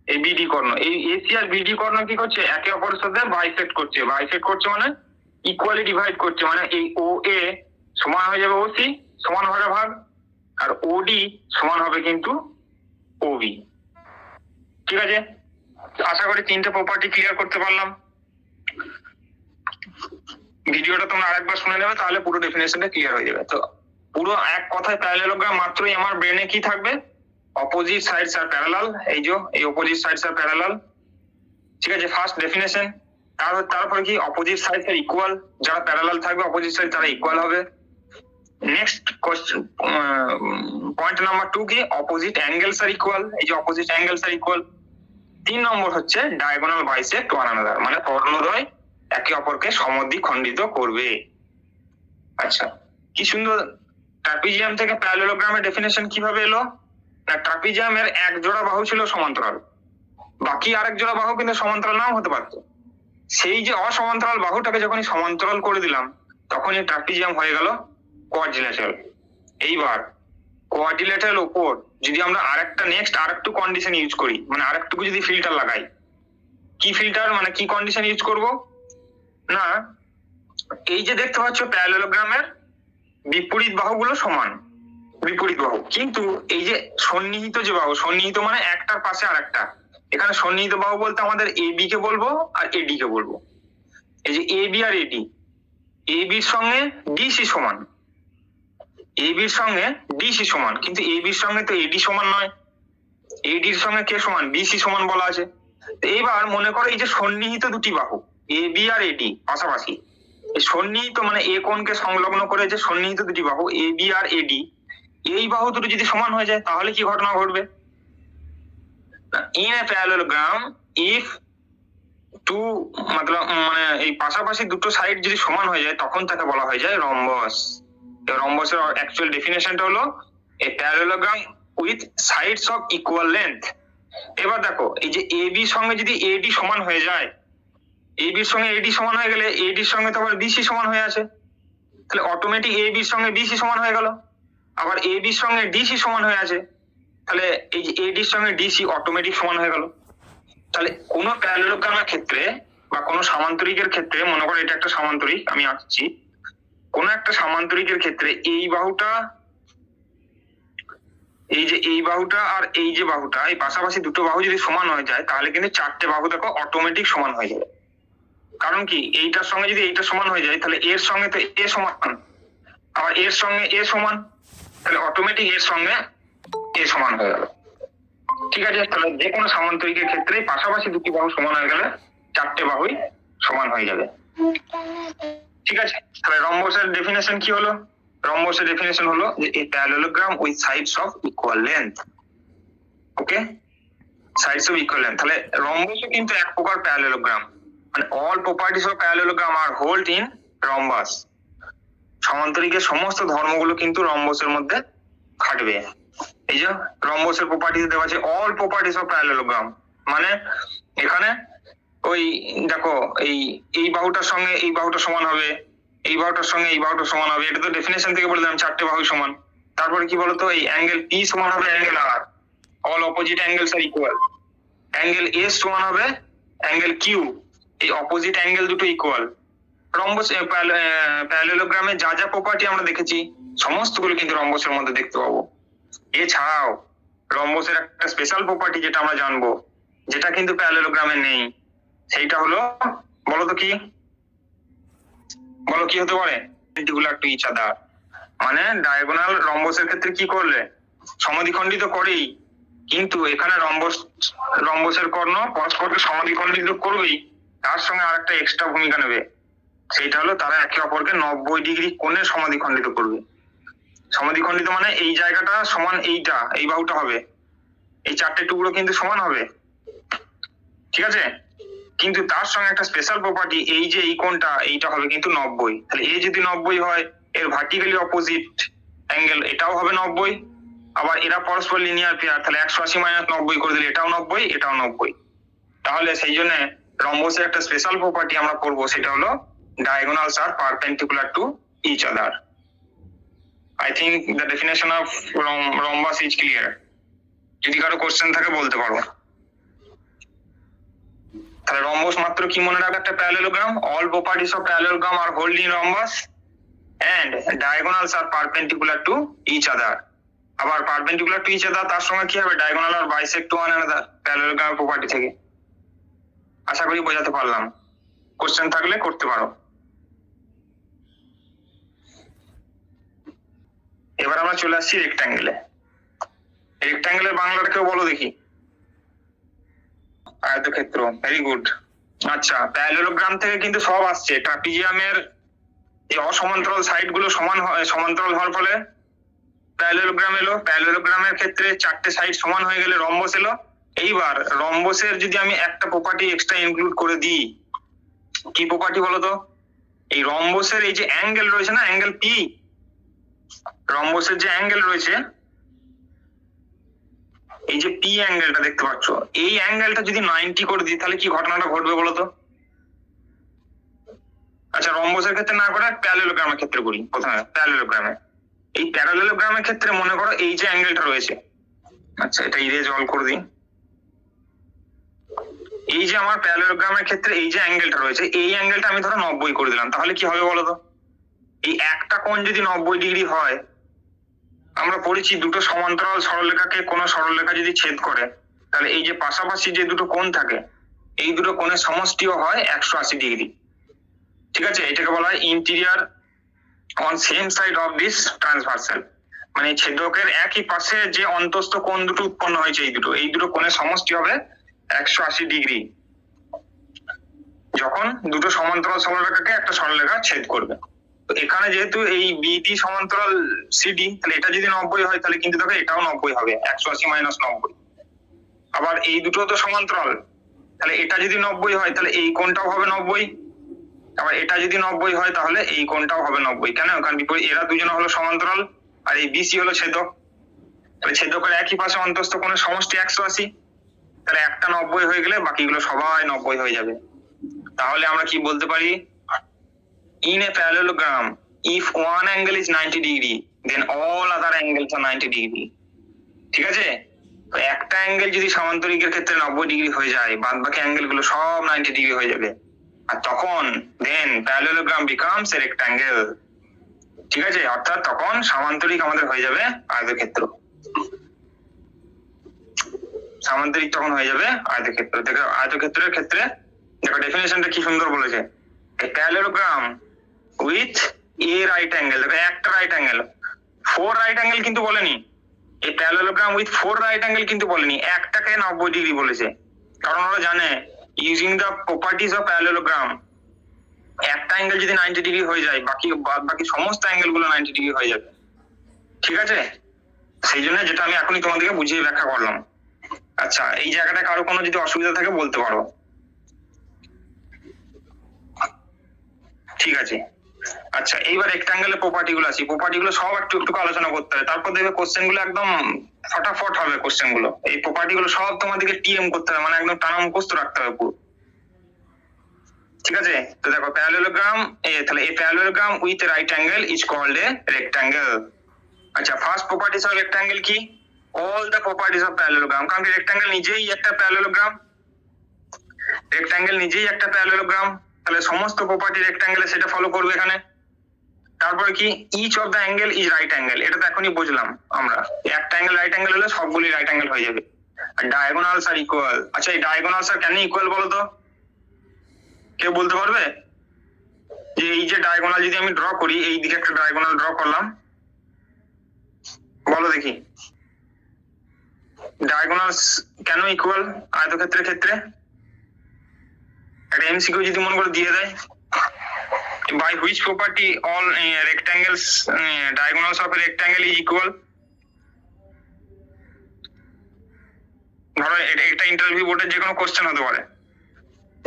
এই বিডি কর্ণ, এই এসি আর বিডি কর্ণ কি করছে? একে অপরের সাথে বাইসেক্ট করছে। বাইসেক্ট করছে মানে ইকুয়ালি ডিভাইড করছে, মানে এই ও এ সমান হয়ে যাবে ওসি, সমান হবে ভাগ, আর ওডি সমান হবে কিন্তু ওবি। ঠিক আছে, আশা করি 3টে প্রপার্টি ক্লিয়ার করতে পারলাম। ভিডিওটা তোমরা আরেকবার শুনে নেবে, তাহলে পুরো ডেফিনেশনটা ক্লিয়ার হয়ে যাবে। তো পুরো এক কথায় প্যারালেলোগ্রাম মাত্রই আমার ব্রেনে কি থাকবে? Opposite sides are parallel. এই যে এই অপোজিট সাইডস আর প্যারালাল, ঠিক আছে? First definition. তারপরে কি অপোজিট সাইড এর ইকুয়াল, যারা প্যারালাল থাকবে অপোজিট সাইড তারা ইকুয়াল হবে। নেক্সট কোশ্চেন পয়েন্ট নাম্বার 2 কি অপোজিট অ্যাঙ্গেলস আর ইকুয়াল, এই যে অপোজিট অ্যাঙ্গেলস আর ইকুয়াল। 3 নম্বর হচ্ছে ডায়াগোনাল বাইসেক্ট ওয়ান অ্যানাদার, মানে কর্ণদ্বয় একে অপরকে সমদ্বিখণ্ডিত করবে। আচ্ছা, কি সুন্দর। ট্রাপিজিয়াম থেকে প্যারালেলোগ্রামের ডেফিনেশন কিভাবে এলো? না, ট্রাপিজিয়ামের এক জোড়া বাহু ছিল সমান্তরাল, বাকি আরেক জোড়া বাহু কিন্তু সমান্তরাল নাও হতে পারতো। সেই যে অসমান্তরাল বাহুটাকে যখনই সমান্তরাল করে দিলাম তখনই ট্রাপিজিয়াম হয়ে গেল কোয়াড্রিল্যাটারাল। এইবার কোয়াড্রিল্যাটারাল উপর যদি আমরা আরেকটু কন্ডিশন ইউজ করি, মানে আরেকটুকু যদি ফিল্টার লাগাই, কি ফিল্টার মানে কি কন্ডিশন ইউজ করব না, এই যে দেখতে পাচ্ছ প্যারালেলোগ্রামের বিপরীত বাহুগুলো সমান, বিপরীত বাহু, কিন্তু এই যে সন্নিহিত যে বাহু, সন্নিহিত মানে একটার পাশে আরেকটা, এখানে সন্নিহিত বাহু বলতে আমাদের এ বি কে বলবো আর এডি কে বলবো। এই যে এ বি আর এডি, এ বির সঙ্গে ডিসি সমান, এ বির সঙ্গে ডিসি সমান, কিন্তু এ বির সঙ্গে তো এডি সমান নয়, এডির সঙ্গে কে সমান, বিসি সমান বলা আছে। এইবার মনে করো এই যে সন্নিহিত দুটি বাহু এ বি আর এডি পাশাপাশি, এই সন্নিহিত মানে এ কোণকে সংলগ্ন করে যে সন্নিহিত দুটি বাহু এ বি আর এডি, এই বাহু দুটো যদি সমান হয়ে যায় তাহলে কি ঘটনা ঘটবে? In a parallelogram if two মানে এই পাশাপাশি দুটো সাইড যদি সমান হয়ে যায় তখন তাকে বলা হয়ে যায় রম্বস। রম্বসের অ্যাকচুয়াল ডেফিনেশনটা হলো a parallelogram with sides of equal length. এবার দেখো এই যে এ বি সঙ্গে যদি এডি সমান হয়ে যায়, এ বির সঙ্গে এডি সমান হয়ে গেলে এডির সঙ্গে তো আবার বিসি সমান হয়ে আছে, তাহলে অটোমেটিক এ বির সঙ্গে বিসি সমান হয়ে গেল। আবার এ বির সঙ্গে ডিসি সমান হয়ে আছে, তাহলে এই যে এডির সঙ্গে ডিসি অটোমেটিক সমান হয়ে গেল। তাহলে কোনো প্যারালেলোগ্রামের ক্ষেত্রে বা কোনো সামান্তরিকের ক্ষেত্রে, মনে করো এটা একটা সামান্তরিক আমি আঁকছি, কোন একটা সামান্তরিকের ক্ষেত্রে এই বাহুটা, এই যে এই বাহুটা আর এই যে বাহুটা, এই পাশাপাশি দুটো বাহু যদি সমান হয়ে যায় তাহলে কিন্তু চারটে বাহু দেখো অটোমেটিক সমান হয়ে যাবে। কারণ কি, এইটার সঙ্গে যদি এইটা সমান হয়ে যায় তাহলে এর সঙ্গে তো এ সমান, আবার এর সঙ্গে এ সমান, তাহলে অটোমেটিক এর সঙ্গে এ সমান হয়ে গেল। ঠিক আছে, তাহলে যে কোনো সামান্তরিকের ক্ষেত্রে পাশাপাশি দুটি বাহু সমান হয়ে গেলে চারটে বাহুই সমান হয়ে যাবে। ঠিক আছে, তাহলে রম্বসের ডেফিনেশন কি হলো? রম্বসের ডেফিনেশন হলো যে a parallelogram with sides of equal length. Okay, sides of equal length. তাহলে রম্বসও কিন্তু এক প্রকার প্যারালেলোগ্রাম, মানে all properties of parallelogram are hold in rhombus. সমান্তরিকের সমস্ত ধর্মগুলো কিন্তু রম্বসের মধ্যে খাটবে। এই যে রম্বসের প্রপার্টিজ দেওয়া আছে অল প্রপার্টিজ অফ প্যারালেলোগ্রাম, মানে এখানে ওই দেখো এই বাহুটার সঙ্গে এই বাহুটা সমান হবে, এই বাহুটার সঙ্গে এই বাহুটা সমান হবে, এটা তো ডেফিনেশন থেকে বলে দিলাম চারটে বাহু সমান। তারপরে কি বলতো, এই অ্যাঙ্গেল পি সমান হবে angle R, all opposite angles are equal. Angle S সমান হবে অ্যাঙ্গেল কিউ, এই অপোজিট অ্যাঙ্গেল দুটো ইকুয়াল। রম্বস প্যারালেলোগ্রামে যা যা প্রপার্টি আমরা দেখেছি সমস্তগুলো কিন্তু রম্বসের মধ্যে দেখতে পাবো। এছাড়াও রম্বসের একটা স্পেশাল প্রপার্টি যেটা আমরা জানবো, যেটা কিন্তু প্যারালেলোগ্রামে নেই, সেইটা হলো, বলো তো কি, বলো কি হতে পারে? পারপেন্ডিকুলার টু ইচ আদার, মানে ডায়াগোনাল রম্বসের ক্ষেত্রে কি করলে সমদ্বিখণ্ডিত করেই, কিন্তু এখানে রম্বসের কর্ণ পরস্পরকে সমদ্বিখণ্ডিত করবেই, তার সঙ্গে আরেকটা এক্সট্রা ভূমিকা নেবে, সেইটা হলো তারা একে অপরকে 90 ডিগ্রি কোণে সমদ্বিখণ্ডিত করবে। সমদ্বিখণ্ডিত মানে এই জায়গাটা সমান, এইটা এই বাহুটা হবে, এই চারটে টুকরো কিন্তু সমান হবে, ঠিক আছে, কিন্তু তার সঙ্গে একটা স্পেশাল প্রপার্টি, এই যে এই কোণটা এইটা হবে কিন্তু 90। তাহলে এই যদি 90 হয়, এর ভার্টিক্যালি অপোজিট অ্যাঙ্গেল এটাও হবে 90, আবার এরা পরস্পর লিনিয়ার পেয়ার, তাহলে 180 মাইনাস 90 করে দিলে এটাও 90 এটাও 90। তাহলে সেই জন্য রম্বসের একটা স্পেশাল প্রপার্টি আমরা পড়বো, সেটা হলো diagonals are perpendicular to each other. I think the definition of rhombus is clear. যদি কারো কোশ্চেন থাকে বলতে পারো। তাহলে রম্বস মাত্র কি মনে রাখা, একটা parallelogram, all properties of parallelogram are held in rhombus and diagonals are perpendicular to each other. আবার perpendicular to each other তার সঙ্গে কি হবে, diagonal আর bisect to one another parallelogram property থেকে। আশা করি বোঝাতে পারলাম, কোশ্চেন থাকলে করতে পারো। এবার আমরা চলে আসছি রেক্ট্যাঙ্গেলে। রেক্ট্যাঙ্গেলের বাংলাটা কেউ বলো দেখি। আয়তক্ষেত্র, ভেরি গুড। আচ্ছা, প্যারালেলোগ্রাম থেকে কিন্তু সব আসছে। ট্রাপিজিয়ামের এই অসমান্তরাল সাইড গুলো সমান্তরাল হওয়ার ফলে প্যারালেলোগ্রাম এলো। প্যারালেলোগ্রামের ক্ষেত্রে চারটে সাইড সমান হয়ে গেলে রম্বস এলো। এইবার রম্বসের যদি আমি একটা প্রপার্টি এক্সট্রা ইনক্লুড করে দিই, কি প্রপার্টি বলতো? এই রম্বসের এই যে অ্যাঙ্গেল রয়েছে না, অ্যাঙ্গেল পি, রম্বসের যে অ্যাঙ্গেল রয়েছে, এই যে পি অ্যাঙ্গেলটা দেখতে পাচ্ছ, এই অ্যাঙ্গেলটা যদি 90 করে দিই তাহলে কি ঘটনাটা ঘটবে বলতো? আচ্ছা, রম্বসের ক্ষেত্রে না করে প্যারালেলোগ্রামের ক্ষেত্রে করি প্রথমে। প্যারালেলোগ্রামে, এই প্যারালেলোগ্রামের ক্ষেত্রে মনে করো এই যে অ্যাঙ্গেলটা রয়েছে, আচ্ছা এটা ইরেজ অল করে দিই। এই যে আমার প্যারালেলোগ্রামের ক্ষেত্রে এই যে অ্যাঙ্গেলটা রয়েছে, এই অ্যাঙ্গেলটা আমি ধরো 90 করে দিলাম, তাহলে কি হবে বলতো? এই একটা কোণ যদি 90 ডিগ্রি হয়, আমরা পড়েছি দুটো সমান্তরাল সরলরেখাকে কোনো সরলরেখা যদি ছেদ করে, তাহলে এই যে পাশাপাশি যে দুটো কোণ থাকে, এই দুটো কোণের সমষ্টিও হয় 180 ডিগ্রি। ঠিক আছে, এটাকে বলা হয় interior on same side of this transversal. মানে ছেদকের একই পাশে যে অন্তস্থ কোণ দুটো উৎপন্ন হয়েছে, এই দুটো কোণের সমষ্টি হবে 180 ডিগ্রি যখন দুটো সমান্তরাল সরলরেখাকে একটা সরলরেখা ছেদ করবে। তো এখানে যেহেতু এই বিডি সমান্তরাল সিডি, তাহলে এটা যদি 90 হয় তাহলে কিন্তু দেখো এটাও 90 হবে, 180 মাইনাস 90। আবার এই দুটো তো সমান্তরাল, তাহলে এটা যদি 90 হয় তাহলে এই কোণটাও হবে 90। আবার এটা যদি 90 হয় তাহলে এই কোণটাও হবে 90। কেন? কারণ বিপরীত, এরা দুজন হলো সমান্তরাল আর এই বিসি হলো ছেদক। তাহলে ছেদকের একই পাশে অন্তস্থ কোণের সমষ্টি 180, তাহলে একটা 90 হয়ে গেলে বাকিগুলো সবাই 90 হয়ে যাবে। তাহলে আমরা কি বলতে পারি? In a parallelogram, if one angle is 90 degree, then all other angles are 90 degree. ঠিক আছে, তো একটা অ্যাঙ্গেল যদি সমান্তরিকের ক্ষেত্রে 90 ডিগ্রি হয়ে যায়, বাদ বাকি অ্যাঙ্গেল গুলো সব 90 ডিগ্রি হয়ে যাবে, আর তখন then parallelogram becomes a rectangle. ঠিক আছে, অর্থাৎ তখন সমান্তরিক আমাদের হয়ে যাবে আয়তক্ষেত্র। সামান্তরিক তখন হয়ে যাবে আয়তক্ষেত্র। দেখো আয়তক্ষেত্রের ক্ষেত্রে দেখো ডেফিনেশনটা কি সুন্দর বলেছে, a parallelogram with a right angle। দেখো একটা রাইট অ্যাঙ্গেল, 4 রাইট অ্যাঙ্গেল কিন্তু বলেনি। এই প্যারালেলোগ্রাম উইথ 4 রাইট অ্যাঙ্গেল কিন্তু বলেনি, একটাকে 90 ডিগ্রি বলেছে। কারণ ওরা জানে using the properties of parallelogram, একটা অ্যাঙ্গেল যদি 90 ডিগ্রি হয়ে যায়, বাকি সমস্ত অ্যাঙ্গেল গুলো 90 ডিগ্রি হয়ে যাবে। ঠিক আছে, সেই জন্য যেটা আমি এখনই তোমাদেরকে বুঝিয়ে ব্যাখ্যা করলাম। আচ্ছা, এই জায়গাটা কারো কোনো যদি অসুবিধা থাকে বলতে পারো। ঠিক আছে, আচ্ছা এইবার রেক্টাঙ্গেলের প্রপার্টি গুলো আছে, প্রপার্টি গুলো সব একটু একটু আলোচনা করতে হবে, তারপর দেখবে কোশ্চেন গুলো একদম ফটাফট হবে। কোশ্চেন গুলো, এই প্রপার্টি গুলো সব তোমাদেরকে টিএম করতে হবে, মানে একদম টানা মুখস্থ রাখতে হবে পুরো। ঠিক আছে, তো দেখো প্যারালেলোগ্রাম, তাহলে এই parallelogram with right angle is called a rectangle. আচ্ছা, ফার্স্ট প্রপার্টিজ অফ রেক্টাঙ্গেল কি? All the properties of parallelogram. কারণ রেক্টাঙ্গেল নিজেই একটা প্যারালেলোগ্রাম, রেক্টাঙ্গেল নিজেই একটা প্যারালেলোগ্রাম, তাহলে সমস্ত প্রপার্টি রেক্টাঙ্গেলে সেটা ফলো করবে এখানে। তারপরে কি? Each of the angle is right angle. এটা তো এখনই বুঝলাম আমরা, একটা অ্যাঙ্গেল রাইট অ্যাঙ্গেল হলে সবগুলি রাইট অ্যাঙ্গেল হয়ে যাবে। আর ডায়াগোনালস আর ইকুয়াল। আচ্ছা, এই ডায়াগোনালস আর কেন ইকুয়াল বলো তো? কেউ বলতে পারবে? যে এই যে ডায়াগোনাল যদি আমি ড্র করি, এই দিকে একটা ডায়াগোনাল ড্র করলাম, বলো দেখি ডায়াগোনালস কেন ইকুয়াল আয়তক্ষেত্রের ক্ষেত্রে? একটা এমসিকিউ যদি মনে করে দিয়ে দেয়, by which property all rectangles diagonals of a rectangle is equal? ধরো এটা ইন্টারভিউ বোর্ডের যে কোনো কোশ্চেন হতে পারে,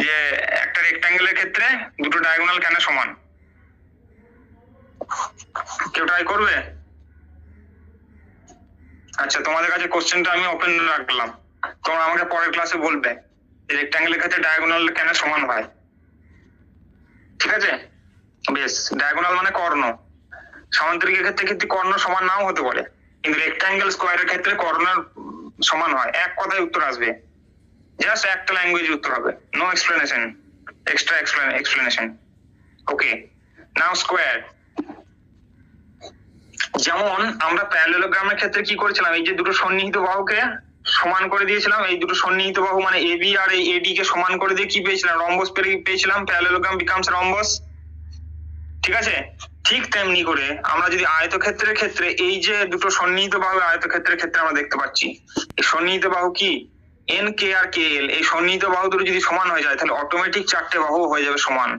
যে একটা রেক্টাঙ্গেলের ক্ষেত্রে দুটো ডায়াগোনাল কেন সমান? কেউ ট্রাই করবে? আচ্ছা, তোমাদের কাছে কোশ্চেনটা আমি ওপেন রাখলাম, তোমরা আমাকে পরের ক্লাসে বলবে যে রেক্টাঙ্গেলের ক্ষেত্রে ডায়াগোনাল কেন সমান হয়। ঠিক আছে, বেশ। ডায়াগোনাল মানে কর্ণ, সমান্তরিকের ক্ষেত্রে কিন্তু কর্ণ সমান নাও হতে পারে, কিন্তু রেক্টাঙ্গেল স্কোয়ারের ক্ষেত্রে কর্ণ সমান হয়। এক কথায় উত্তর আসবে, জাস্ট একটা ল্যাঙ্গুয়েজ উত্তর হবে, নো এক্সপ্লেনেশন, এক্সট্রা এক্সপ্লেনেশন। ওকে, নাও স্কোয়ার। যেমন আমরা প্যারালেলোগ্রামের ক্ষেত্রে কি করেছিলাম, এই যে দুটো সন্নিহিত বাহুকে সমান করে দিয়েছিলাম, এই দুটো সন্নিহিত বাহু মানে এবি আর এই এডি কে সমান করে দিয়ে কি পেয়েছিলাম? রম্বস পেয়েছিলাম। Parallelogram becomes rhombus. ঠিক আছে, ঠিক তেমনি করে আমরা যদি আয়তক্ষেত্রের ক্ষেত্রে এই যে দুটো সন্নিহিত বাহু আয়তক্ষেত্রের ক্ষেত্রে আমরা দেখতে পাচ্ছি, এই সন্নিহিত বাহু কি? এন কে আর কে এল এই সন্নিহিত বাহু দুটো যদি সমান হয়ে যায় তাহলে অটোমেটিক চারটে বাহু হয়ে যাবে সমান,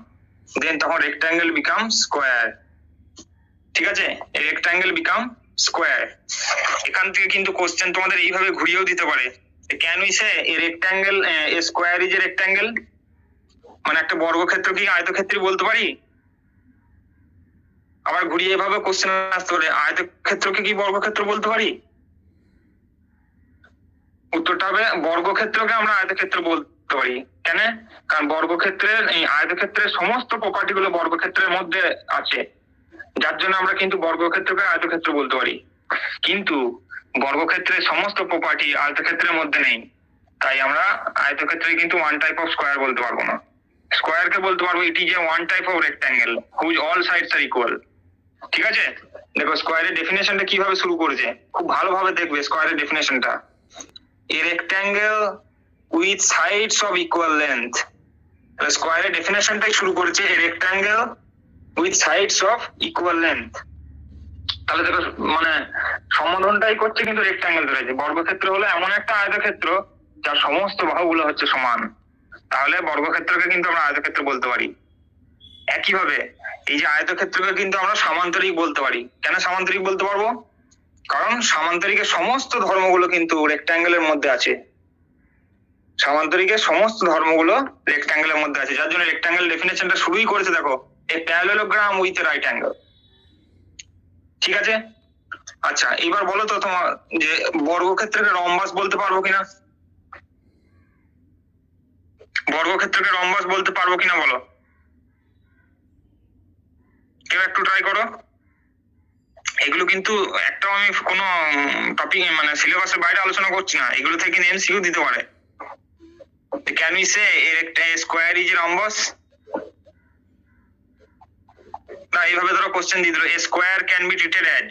দেন তখন রেক্ট্যাঙ্গেল বিকাম স্কোয়ার। ঠিক আছে, রেক্ট্যাঙ্গেল বিকাম স্কোয়ার। এখান থেকে কিন্তু কোশ্চেন তোমাদের এইভাবে ঘুরিয়েও দিতে পারে, can we say A rectangle A square is A rectangle, মানে একটা বর্গক্ষেত্র কি আয়তক্ষেত্রই বলতে পারি। আবার ঘুরিয়ে এভাবে কোশ্চেন আসতে পারে, আয়তক্ষেত্রকে কি বর্গক্ষেত্র বলতে পারি। উত্তরটা হবে বর্গক্ষেত্রকে আমরা আয়তক্ষেত্র বলতে পারি। কেন? কারণ বর্গক্ষেত্রের এই আয়তক্ষেত্রের সমস্ত প্রপার্টি গুলো বর্গক্ষেত্রের মধ্যে আছে, যার জন্য আমরা কিন্তু বর্গক্ষেত্রকে আয়তক্ষেত্র বলতে পারি। কিন্তু বর্গক্ষেত্রের সমস্ত প্রপার্টি আয়তক্ষেত্রের মধ্যে নেই, তাই আমরা আয়তক্ষেত্রে কিন্তু ওয়ান টাইপ অফ স্কোয়ার বলতে পারবো না। স্কোয়ারকে বলতে পারবো it is a one type of rectangle which all sides are equal. ঠিক আছে, দেখো স্কোয়ারের ডেফিনেশনটা কিভাবে শুরু করেছে, খুব ভালোভাবে দেখবে স্কোয়ারের ডেফিনেশনটা। A rectangle with sides of equal length, স্কোয়ারের ডেফিনেশনটাই শুরু করেছে a rectangle with sides of equal length। তাহলে দেখো মানে সম্বোধনটাই করছে কিন্তু রেক্ট্যাঙ্গেল ধরেছে। বর্গক্ষেত্র হলো এমন একটা আয়তক্ষেত্র যার সমস্ত বাহুগুলো হচ্ছে সমান, তাহলে বর্গক্ষেত্রকে কিন্তু আমরা আয়তক্ষেত্র বলতে পারি। একইভাবে এই যে আয়তক্ষেত্রকে কিন্তু আমরা সামান্তরিক বলতে পারি। কেন সামান্তরিক বলতে পারবো? কারণ সামান্তরিকের সমস্ত ধর্মগুলো কিন্তু রেক্ট্যাঙ্গেলের মধ্যে আছে, সামান্তরিকের সমস্ত ধর্মগুলো রেক্ট্যাঙ্গেলের মধ্যে আছে, যার জন্য রেক্ট্যাঙ্গেল ডেফিনেশনটা শুরুই করেছে দেখো এ parallelogram with a right angle. ঠিক আছে, আচ্ছা এবার বলো তো তোমার যে বর্গক্ষেত্রকে রম্বাস বলতে পারবো কিনা, বর্গক্ষেত্রকে রম্বাস বলতে পারবো কিনা বলো, কেউ একটু ট্রাই করো। এগুলো কিন্তু একটাও আমি কোনো টপিক মানে সিলেবাসের বাইরে আলোচনা করছি না, এগুলো থেকে এমসিকিউ দিতে পারে। Can we say a square is a rhombus, না এইভাবে ধরো কোশ্চেন দিয়ে দিল a square can be treated as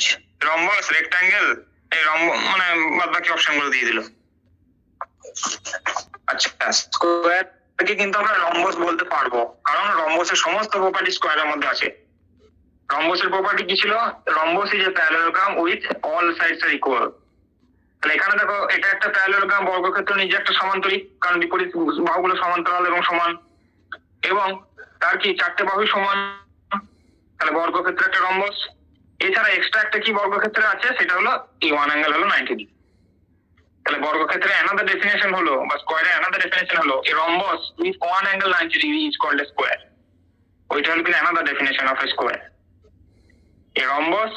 rhombus rectangle, এই মানে বাদ বাকি অপশন গুলো দিয়ে দিল। আচ্ছা স্কোয়ারকে কিন্তু আমরা রম্বস বলতে পারবো, কারণ রম্বসের সমস্ত প্রপার্টি স্কোয়ারের মধ্যে আছে। রম্বসের প্রপার্টি কি ছিল? Rhombus is a parallelogram with all sides are equal. তাহলে এখানে দেখো এটা একটা প্যারালেলোগ্রাম, বর্গক্ষেত্র নিজে একটা সমান্তরিক, কারণ বিপরীত বাহুগুলো সমান্তরাল এবং সমান, এবং তার কি চারটে বাহু সমান, তাহলে বর্গক্ষেত্র একটা রম্বস। এছাড়া এক্সট্রা একটা কি বর্গক্ষেত্রে আছে, সেটা হলো এই ওয়ান অ্যাঙ্গেল হলো 90 ডিগ্রি। তাহলে বর্গক্ষেত্রে অ্যানাদার ডেফিনেশন হলো বা স্কোয়ারের অ্যানাদার ডেফিনেশন হলো a rhombus with one angle 90 degree is called a square. ওইটা হলো কিন্তু another definition of a square, a rhombus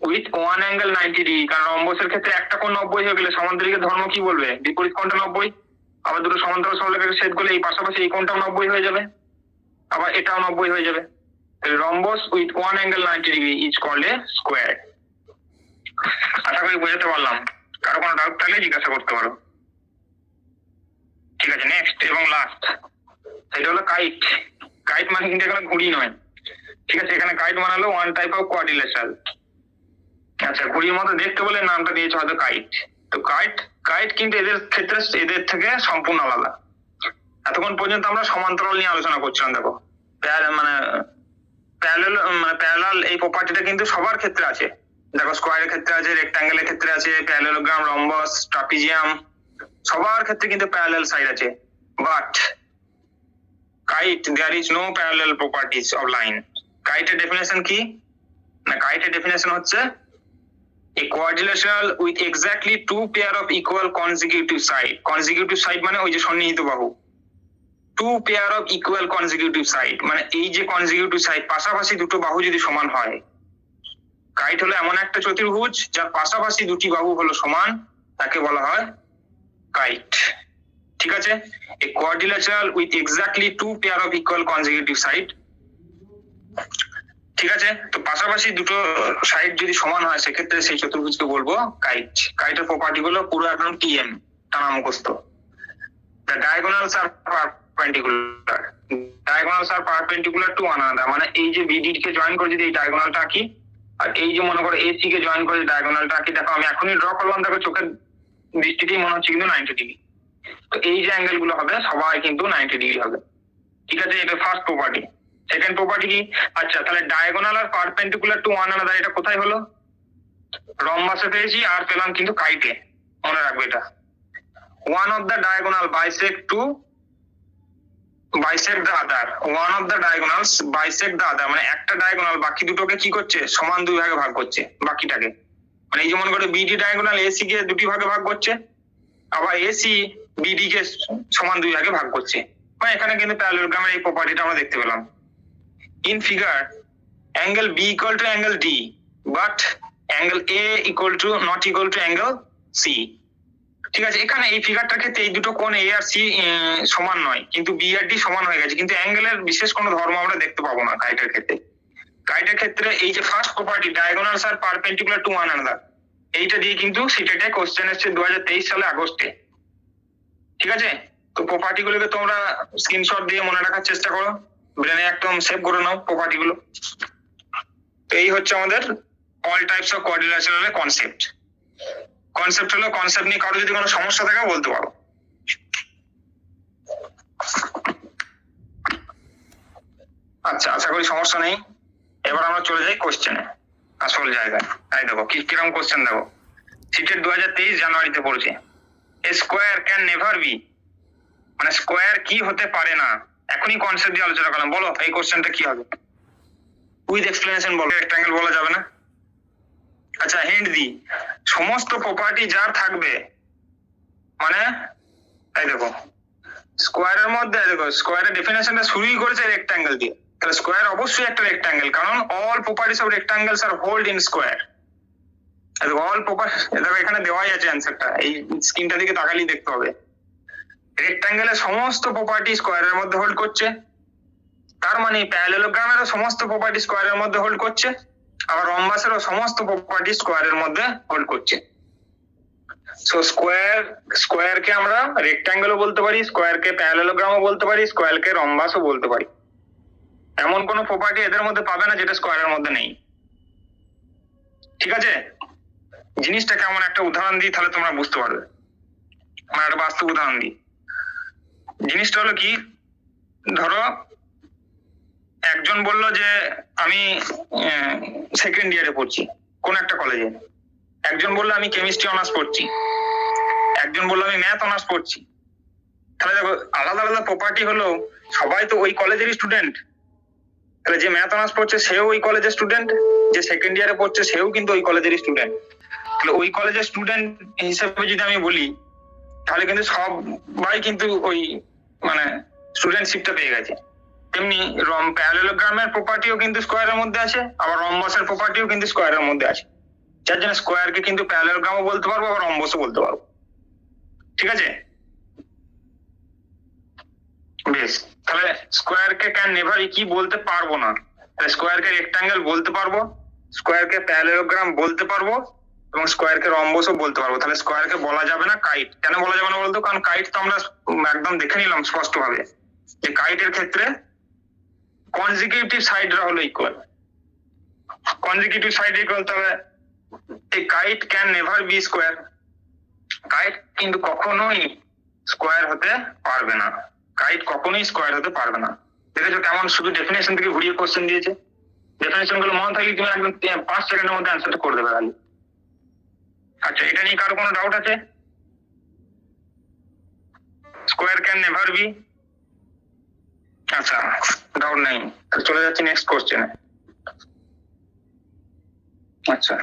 with one angle 90 degree. কারণ রম্বসের ক্ষেত্রে একটা কোণ 90 হয়ে গেলে সামান্তরিকের ধর্ম কি বলবে? বিপরীত কোণটা 90। আবার দুটো সমান্তরাল সরলরেখাকে ছেদ করলে এই পাশাপাশি এই কোণটাও 90 হয়ে যাবে, আবার এটাও 90 হয়ে যাবে। Rhombus with one angle 90 degree is called a square. আশা করি বোঝাতে পারলাম, কারো কোনো ডাউট থাকলে জিজ্ঞাসা করতে পারো। ঠিক আছে, নেক্সট এবং লাস্ট সেটা হলো কাইট। কাইট মানে কিন্তু এখানে ঘুড়ি নয়, ঠিক আছে, এখানে কাইট মানে হলো ওয়ান টাইপ অফ কোয়াড্রিলেটারাল। আচ্ছা ঘুড়ির মতো দেখতে বলে নামটা দিয়েছে হয়তো কাইট। তো কাইট কাইট কিন্তু এদের ক্ষেত্রে এদের থেকে সম্পূর্ণ আলাদা। এতক্ষণ পর্যন্ত আমরা সমান্তরাল নিয়ে আলোচনা করছিলাম, দেখো মানে প্যারালাল এই প্রপার্টিটা কিন্তু সবার ক্ষেত্রে আছে। দেখো স্কোয়ারের ক্ষেত্রে আছে, রেক্ট্যাঙ্গেলের ক্ষেত্রে আছে, প্যারালেলোগ্রাম, রম্বস, ট্রাপিজিয়াম সবার ক্ষেত্রে কিন্তু প্যারালাল সাইড আছে। But kite there is no parallel properties of line. কাইটের ডেফিনেশন কি না, কাইটের ডেফিনেশন হচ্ছে a quadrilateral with exactly two pair of equal consecutive side. consecutive side মানে ওই যে সন্নিহিত বাহু। two pair of equal consecutive side মানে এই যে consecutive side পাশাপাশি দুটো বাহু যদি সমান হয়। কাইট হলো এমন একটা চতুর্ভুজ যার পাশাপাশি দুটি বাহু হলো সমান, তাকে বলা হয় কাইট। ঠিক আছে, a quadrilateral with exactly two pair of equal consecutive side। ঠিক আছে, তো পাশাপাশি দুটো সাইড যদি সমান হয় সেক্ষেত্রে সেই চতুর্ভুজকে বলবো কাইট। কাইটের প্রপার্টি গুলো পুরো একদম টিএম টানা মুখস্থ। The diagonals are perpendicular. Diagonals are perpendicular to one another, মানে এই যে BD কে জয়েন করে যদি এই ডায়াগোনালটা আঁকি, আর এই যে মনে করো AC কে জয়েন করে ডায়াগোনালটা আঁকি, দেখো আমি এখনই ড্র করলাম, দেখো চোখের দৃষ্টিতেই মনে হচ্ছে কিন্তু 90 ডিগ্রি। তো এই যে অ্যাঙ্গেল গুলো হবে সবাই কিন্তু 90 ডিগ্রি হবে। ঠিক আছে, এটা ফার্স্ট প্রপার্টি। সেকেন্ড প্রপার্টি কি? আচ্ছা তাহলে diagonal are perpendicular to one another, এটা কোথায় হলো? রম্বাসে পেয়েছি আর পেলাম কিন্তু কাইটে, মনে রাখবে এটা। one of the diagonal bisect the other, one of the diagonals bisect the other, মানে একটা ডায়াগোনাল বাকি দুটোকে কি করছে, সমান দুই ভাগে ভাগ করছে বাকিটাকে। মানে এই যে মনে করো বিডি ডায়াগোনাল এসি কে দুটি ভাগে ভাগ করছে, আবার এসি বিডি কে সমান দুই ভাগে ভাগ করছে। মানে এখানে কিন্তু প্যারালেলোগ্রামের এই প্রপার্টিটা আমরা দেখতে পেলাম। In figure angle B equal to angle D, but angle A equal to not equal to angle C. ঠিক আছে, এখানে এই ফিগারটার ক্ষেত্রে এই দুটো কোণ এ আর সি সমান নয়, কিন্তু বি আর ডি সমান হয়ে গেছে, কিন্তু অ্যাঙ্গেলের বিশেষ কোনো ধর্ম আমরা দেখতে পাবো না কাইটের ক্ষেত্রে। কাইটের ক্ষেত্রে এই যে first property diagonals are perpendicular to one another, এইটা দিয়ে কিন্তু সিটেটে কোশ্চেন এসেছে 2023 সালে আগস্টে। ঠিক আছে, তো প্রপার্টি গুলোকে তোমরা স্ক্রিনশট দিয়ে মনে রাখার চেষ্টা করো, ব্রেনে একদম সেভ করে নাও প্রপার্টি গুলো। তো এই হচ্ছে আমাদের অল টাইপস অফ কোয়াড্রিল্যাটারালের কনসেপ্ট। কনসেপ্ট হলো, কনসেপ্ট নিয়ে কারো যদি কোনো সমস্যা থাকে বলতে পারো। আচ্ছা, আশা করি সমস্যা নেই। এবার আমরা চলে যাই কোশ্চেনে, আসল জায়গায়। তাই দেখো কিরকম কোশ্চেন দেখো, সিটের 2023 জানুয়ারিতে পড়েছে। এ স্কোয়ার ক্যান নেভার বি, মানে স্কোয়ার কি হতে পারে না। এখনই কনসেপ্ট দিয়ে আলোচনা করলাম, বলো এই কোশ্চেনটা কি হবে, উইথ এক্সপ্লেনেশন বলো। রেক্ট্যাঙ্গেল বলা যাবে না। আচ্ছা, হিন্ট দি, সমস্ত প্রপার্টি যার থাকবে, মানে এই দেখো স্কোয়ারের মধ্যে, দেখো স্কোয়ারের ডেফিনেশনটা শুরুই করেছে রেক্ট্যাঙ্গেল দিয়ে, তাহলে স্কোয়ার অবশ্যই একটা রেক্ট্যাঙ্গেল, কারণ all properties of rectangles are hold in square. All property, দেখো এখানে দেওয়াই আছে অ্যান্সারটা, এই স্ক্রিনটা দিকে তাকালেই দেখতে হবে। রেক্ট্যাঙ্গেলের সমস্ত প্রপার্টি স্কোয়ারের মধ্যে হোল্ড করছে, তার মানে প্যারালেলোগ্রামেরও সমস্ত প্রপার্টি স্কোয়ারের মধ্যে হোল্ড করছে, আবার রম্বাসেরও সমস্ত প্রপার্টি স্কোয়ারের মধ্যে হোল্ড করছে। সো স্কোয়ারকে আমরা রেক্ট্যাঙ্গেলও বলতে পারি, স্কোয়ারকে প্যারালেলোগ্রামও বলতে পারি, স্কোয়ারকে রম্বাসও বলতে পারি। এমন কোনো প্রপার্টি এদের মধ্যে পাবে না যেটা স্কোয়ারের মধ্যে নেই। ঠিক আছে, জিনিসটা কেমন একটা উদাহরণ দিই তাহলে তোমরা বুঝতে পারবে, মানে একটা বাস্তব উদাহরণ দিই। জিনিসটা হলো কি, ধরো একজন বলল যে আমি সেকেন্ড ইয়ারে পড়ছি কোন একটা কলেজে, একজন বললো আমি কেমিস্ট্রি অনার্স পড়ছি, একজন বললো আমি ম্যাথ অনার্স পড়ছি। তাহলে দেখো আলাদা আলাদা প্রপার্টি হলো, সবাই তো ওই কলেজেরই স্টুডেন্ট, তাহলে যে ম্যাথ অনার্স পড়ছে সেও ওই কলেজের স্টুডেন্ট, যে সেকেন্ড ইয়ারে পড়ছে সেও কিন্তু ওই কলেজেরই স্টুডেন্ট। তাহলে ওই কলেজের স্টুডেন্ট হিসেবে যদি আমি বলি, তাহলে কিন্তু সবাই কিন্তু ওই মানে স্টুডেন্টশিপটা পেয়ে গেছে। তেমনি প্যারালেলোগ্রামের প্রপার্টিও কিন্তু স্কোয়ারের মধ্যে আছে, আবার রম্বসের প্রপার্টিও কিন্তু স্কোয়ারের মধ্যে আছে, যার জন্য স্কোয়ারকে কিন্তু প্যারালেলোগ্রামও বলতে পারবো, আবার রম্বসও বলতে পারবো। ঠিক আছে, বেশ, তাহলে স্কোয়ারকে ক্যান নেভার কি বলতে পারবো না, তাহলে স্কোয়ারকে রেক্ট্যাঙ্গেল বলতে পারবো, স্কোয়ারকে প্যারালেলোগ্রাম বলতে পারবো, এবং স্কোয়ারকে রম্বসও বলতে পারবো। তাহলে স্কোয়ারকে বলা যাবে না কাইট। কেন বলা যাবে না বলতো, কারণ কাইট তো আমরা একদম দেখে নিলাম স্পষ্ট ভাবে যে কাইটের ক্ষেত্রে কনজিকিউটিভ সাইডরা হলো ইকুয়াল, কনজিকিউটিভ সাইড ইকুয়াল, তবে এই kite can never be square, kite কিন্তু কখনোই স্কোয়ার হতে পারবে না, কাইট কখনোই স্কোয়ার হতে পারবে না। দেখেছো কেমন শুধু ডেফিনেশন থেকে ঘুরিয়ে কোশ্চেন দিয়েছে, ডেফিনেশন গুলো মনে থাকলে তুমি একদম 5 সেকেন্ডের মধ্যে অ্যান্সারটা করে দেবে খালি। আচ্ছা, এটা নিয়ে কারো কোনো ডাউট আছে? স্কোয়ার ক্যান নেভার বি, আচ্ছা ডাউট নেই, চলে যাচ্ছি নেক্সট কোশ্চেনে। আচ্ছা,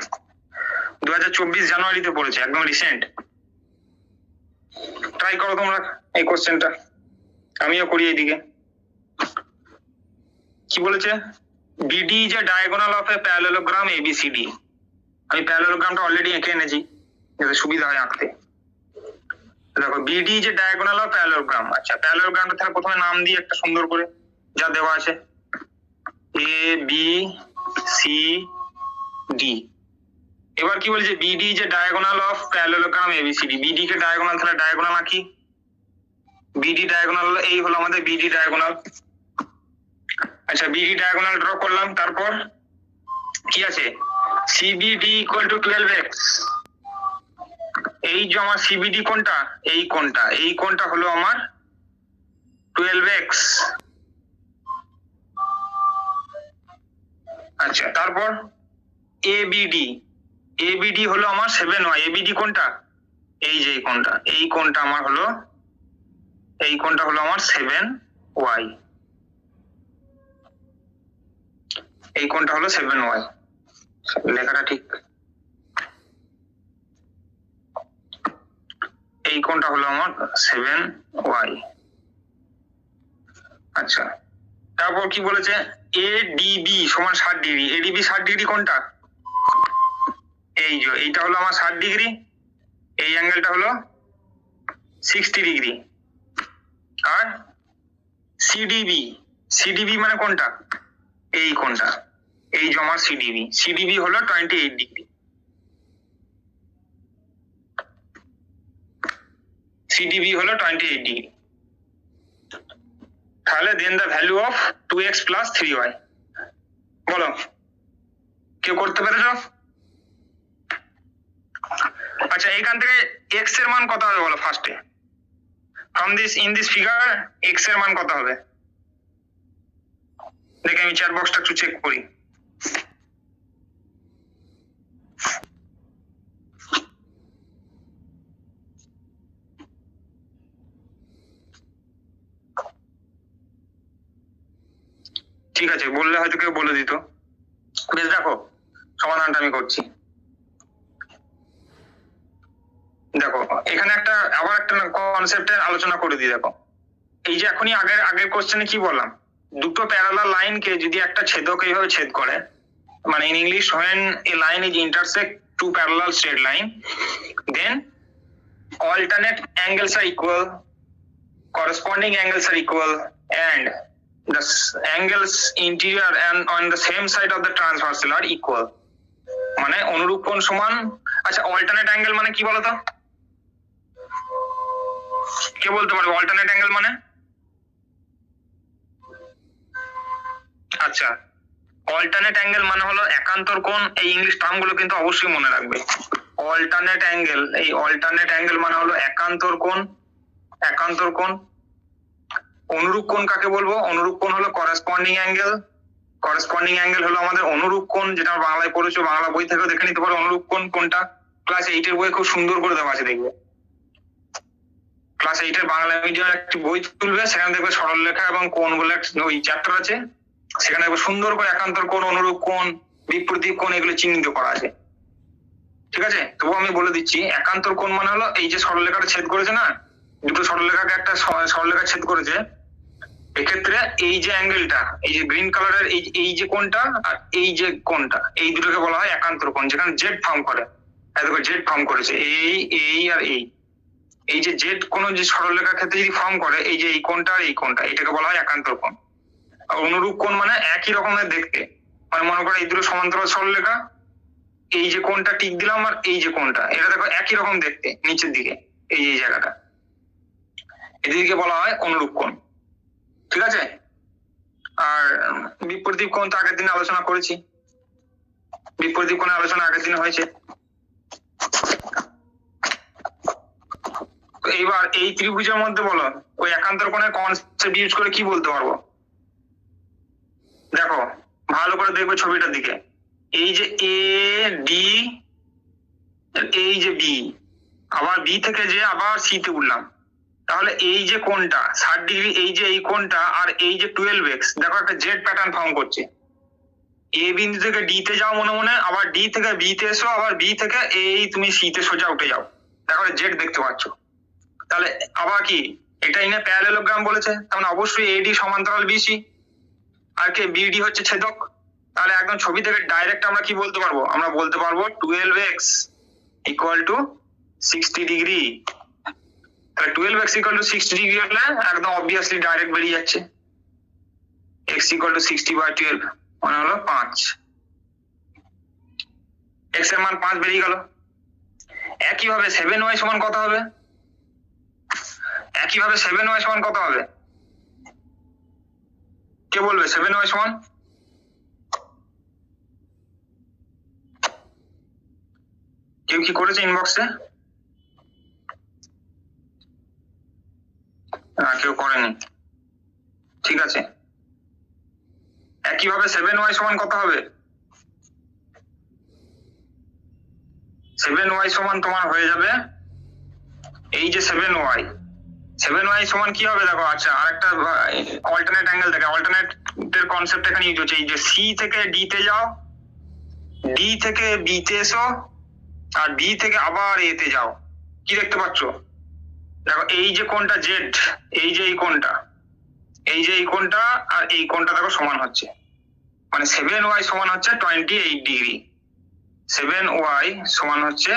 2024 জানুয়ারিতে পড়েছে, একদম রিসেন্ট। ট্রাই করো তোমরা এই কোশ্চেনটা, আমিও করি এইদিকে। কি বলেছে, BD is a diagonal of a parallelogram ABCD. আমি প্যারালেলোগ্রামটা অলরেডি এঁকে এনেছি যাতে সুবিধা হয় আঁকতে। দেখো BD is a diagonal of parallelogram. আচ্ছা, প্যারালেলোগ্রামটা তাহলে প্রথমে নাম দিয়ে একটা সুন্দর করে যা দেওয়া আছে, এ বি সি ডি। এবার কি বলছে, BD is a diagonal of parallelogram ABCD. BD কে ডায়াগোনাল, তাহলে ডায়াগোনাল আঁকি। বিডি ডায়াগোনাল হলো, এই হলো আমাদের বিডি ডায়াগোনাল। আচ্ছা, বিডি ডায়াগোনাল ড্র করলাম, তারপর কি আছে, সিবিডি ইকুয়াল টু 12x। এই যে আমার সিবিডি কোনটা, এই কোনটা, এই কোনটা হলো আমার 12x। আচ্ছা, তারপর এবিডি, এবিডি হলো আমার 7y। এবিডি কোনটা, এই যে এই কোণটা আমার হলো, এই কোণটা হলো আমার 7y, এই কোণটা হলো 7y, লেখাটা ঠিক, এই কোণটা হলো আমার 7y। আচ্ছা, তারপর কি বলেছে, এডিবি সমান 60 ডিগ্রি। এডিবি 60 ডিগ্রি কোনটা, এই যে এইটা হলো আমার 60 ডিগ্রি, এই অ্যাঙ্গেলটা হলো 60 ডিগ্রি। আর সিডিবি, সিডিবি মানে কোনটা, এই কোনটা, এই যে আমার সিডিবি, সিডিবি হলো 28 ডিগ্রি, সিডিবি হলো 28 ডিগ্রি। তাহলে then the value of 2x plus 3y, বলো কেউ করতে পেরেছ? আচ্ছা, এখান থেকে x এর মান কত হবে বলো ফার্স্টে, from this in this figure x এর মান কত হবে, দেখে আমি চ্যাট বক্সটা একটু চেক করি। ঠিক আছে, বললে হয়তো কেউ বলে দিত। বেশ, দেখো সমাধানটা আমি করছি। দেখো এখানে আবার একটা কনসেপ্টের আলোচনা করে দিই। দেখো এই যে এখনই আগের কোশ্চেনে কি বললাম, দুটো প্যারালাল লাইনকে যদি একটা ছেদক এইভাবে ছেদ করে, মানে in English when a line is intersect two parallel straight line, then alternate angles are equal, corresponding angles are equal, and the angles interior and on the same side of the transversal are equal, মানে অনুরূপ কোণ সমান। আচ্ছা, alternate angle মানে কি বলতো, কে বলতে পারবে অল্টারনেট অ্যাঙ্গেল মানে? আচ্ছা, অল্টারনেট অ্যাঙ্গেল মানে হলো একান্তর কোণ। এই ইংলিশ টার্ম গুলো কিন্তু অবশ্যই মনে রাখবে। অল্টারনেট অ্যাঙ্গেল, এই অল্টারনেট অ্যাঙ্গেল মানে হলো একান্তর কোণ, একান্তর কোণ। অনুরূপ কোণ কাকে বলবো, অনুরূপ কোণ হলো করেসপন্ডিং অ্যাঙ্গেল। করেসপন্ডিং অ্যাঙ্গেল হলো আমাদের অনুরূপ কোণ, যেটা বাংলায় পড়েছো, বাংলা বই থেকেও দেখে নিতে পারো অনুরূপ কোণ কোনটা। ক্লাস 8 এর বই খুব সুন্দর করে দেওয়া আছে, দেখবে ক্লাস 8 এর বাংলা মিডিয়ামের একটি বই তুলবে, সেখানে দেখবে সরলরেখা এবং কোণ বলে ওই চ্যাপ্টার আছে, সেখানে দেখবে সুন্দর করে একান্তর কোণ, অনুরূপ কোণ, বিপরীত কোণ এগুলো চিহ্নিত করা আছে। ঠিক আছে, তবু আমি বলে দিচ্ছি, একান্তর কোণ মানে হলো এই যে সরলরেখাটা ছেদ করেছে না, দুটো সরলরেখাকে একটা সরলরেখা ছেদ করেছে, এক্ষেত্রে এই যে অ্যাঙ্গেলটা, এই যে গ্রিন কালারের এই যে কোণটা আর এই যে কোণটা, এই দুটোকে বলা হয় একান্তর কোণ, যেখানে জেড ফর্ম করে। দেখো জেড ফর্ম করেছে, এই আর এই যে জেড কোন যে সরলরেখার ক্ষেত্রে যদি ফর্ম করে, এই যে এই কোণটা আর এই কোণটা, এটাকে বলা হয় একান্তর কোণ। আর অনুরূপ কোণ মানে একই রকমের দেখতে, মানে মনে করো এই দুটো সমান্তরাল সরলরেখা, এই যে কোণটা টিক দিলাম আর এই যে কোণটা, এটা দেখো একই রকম দেখতে নিচের দিকে, এই জায়গাটা, এদিকে বলা হয় অনুরূপ কোণ। ঠিক আছে, আর বিপরীত কোণ তো আগের দিনে আলোচনা করেছি, বিপরীত কোণের আলোচনা আগের দিনে হয়েছে। এইবার এই ত্রিভুজের মধ্যে বলো ওই একান্তর কোণের কনসেপ্ট ইউজ করে কি বলতে পারবো। দেখো ভালো করে দেখবে ছবিটার দিকে, এই যে এ ডি, এই যে বি, আবার বি থেকে যে আবার সি তে উঠলাম, তাহলে এই যে কোণটা 60 ডিগ্রি, এই যে এই কোণটা আর এই যে 12x, দেখো একটা জেড প্যাটার্ন ফর্ম করছে। এ বিন্দু থেকে ডি তে যাও মনে মনে, আবার ডি থেকে বি তে এসো, আবার বি থেকে এই তুমি সি তে সোজা উঠে যাও, দেখো জেড দেখতে পাচ্ছ। তাহলে আবার কি, এটা ইন এ প্যারালেলোগ্রাম বলেছে, তাহলে অবশ্যই এডি সমান্তরাল বিসি, আর কে বিডি হচ্ছে ছেদক। তাহলে একদম ছবি থেকে ডাইরেক্ট আমরা কি বলতে পারবো, আমরা বলতে পারবো 12x ইকুয়াল টু 60 ডিগ্রি। তাহলে 12x ইকুয়াল টু 60 ডিগ্রি হলে একদম অবভিয়াসলি ডাইরেক্ট বেরিয়ে যাচ্ছে, x ইকুয়াল টু 60/12 মানে হলো 5, x এর মান 5 বেরিয়ে গেল। একইভাবে 7y সমান কত হবে, একইভাবে 7y সমান কত হবে, কে বলবে 7y সমান? কেউ কি করেছে ইনবক্সে? না, কেউ করেনি, ঠিক আছে। একইভাবে 7y সমান কত হবে, 7y সমান তোমার হয়ে যাবে এই যে 7y, 7y সমান কি হবে দেখো। আচ্ছা আরেকটা অল্টারনেট অ্যাঙ্গেল থাকে, অল্টারনেট এর কনসেপ্ট এখানে ইউজ হচ্ছে। এই যে সি থেকে ডি তে যাও, ডি থেকে বি তে এসো, আর বি থেকে আবার এ তে যাও, কি দেখতে পাচ্ছ দেখো। এই যে কোণটা জেড, এই যে এই কোণটা, এই যে এই কোণটা আর এই কোণটা দেখো সমান হচ্ছে, মানে 7y সমান হচ্ছে 28 ডিগ্রি। 7y সমান হচ্ছে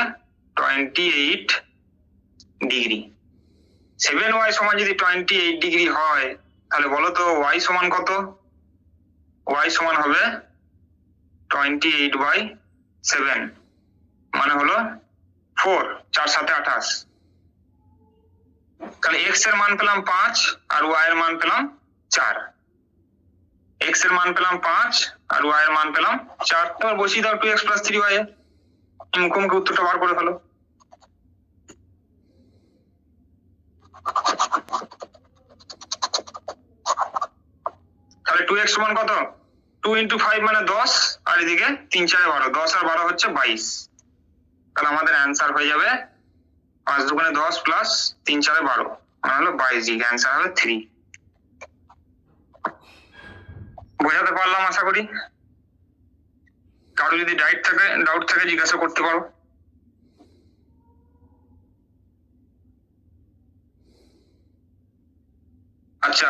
28 ডিগ্রি। 7y সমান যদি 28 ডিগ্রি হয়, তাহলে বলো তো y সমান কত? y সমান হবে 28/7, মানে হলো 4, 4 7 28। তাহলে x এর মান পেলাম 5 আর y এর মান পেলাম 4। x এর মান পেলাম 5 আর y এর মান পেলাম 4। এবার বসিয়ে দাও 2x + 3y এ, মুখোমুখি উত্তরটা বার করে ফেলো। তাহলে 2x সমান কত? 2 × 5 মানে 10, আর এদিকে 3 4 12, 10 আর 12 হচ্ছে 22। তাহলে আমাদের অ্যান্সার হয়ে যাবে 5 2 10 প্লাস 3 4 12, মানে হলো 22 ডিগ্রি। অ্যান্সার হবে 3। বোঝাতে পারলাম আশা করি। কারো যদি ডাউট থাকে জিজ্ঞাসা করতে পারো। আচ্ছা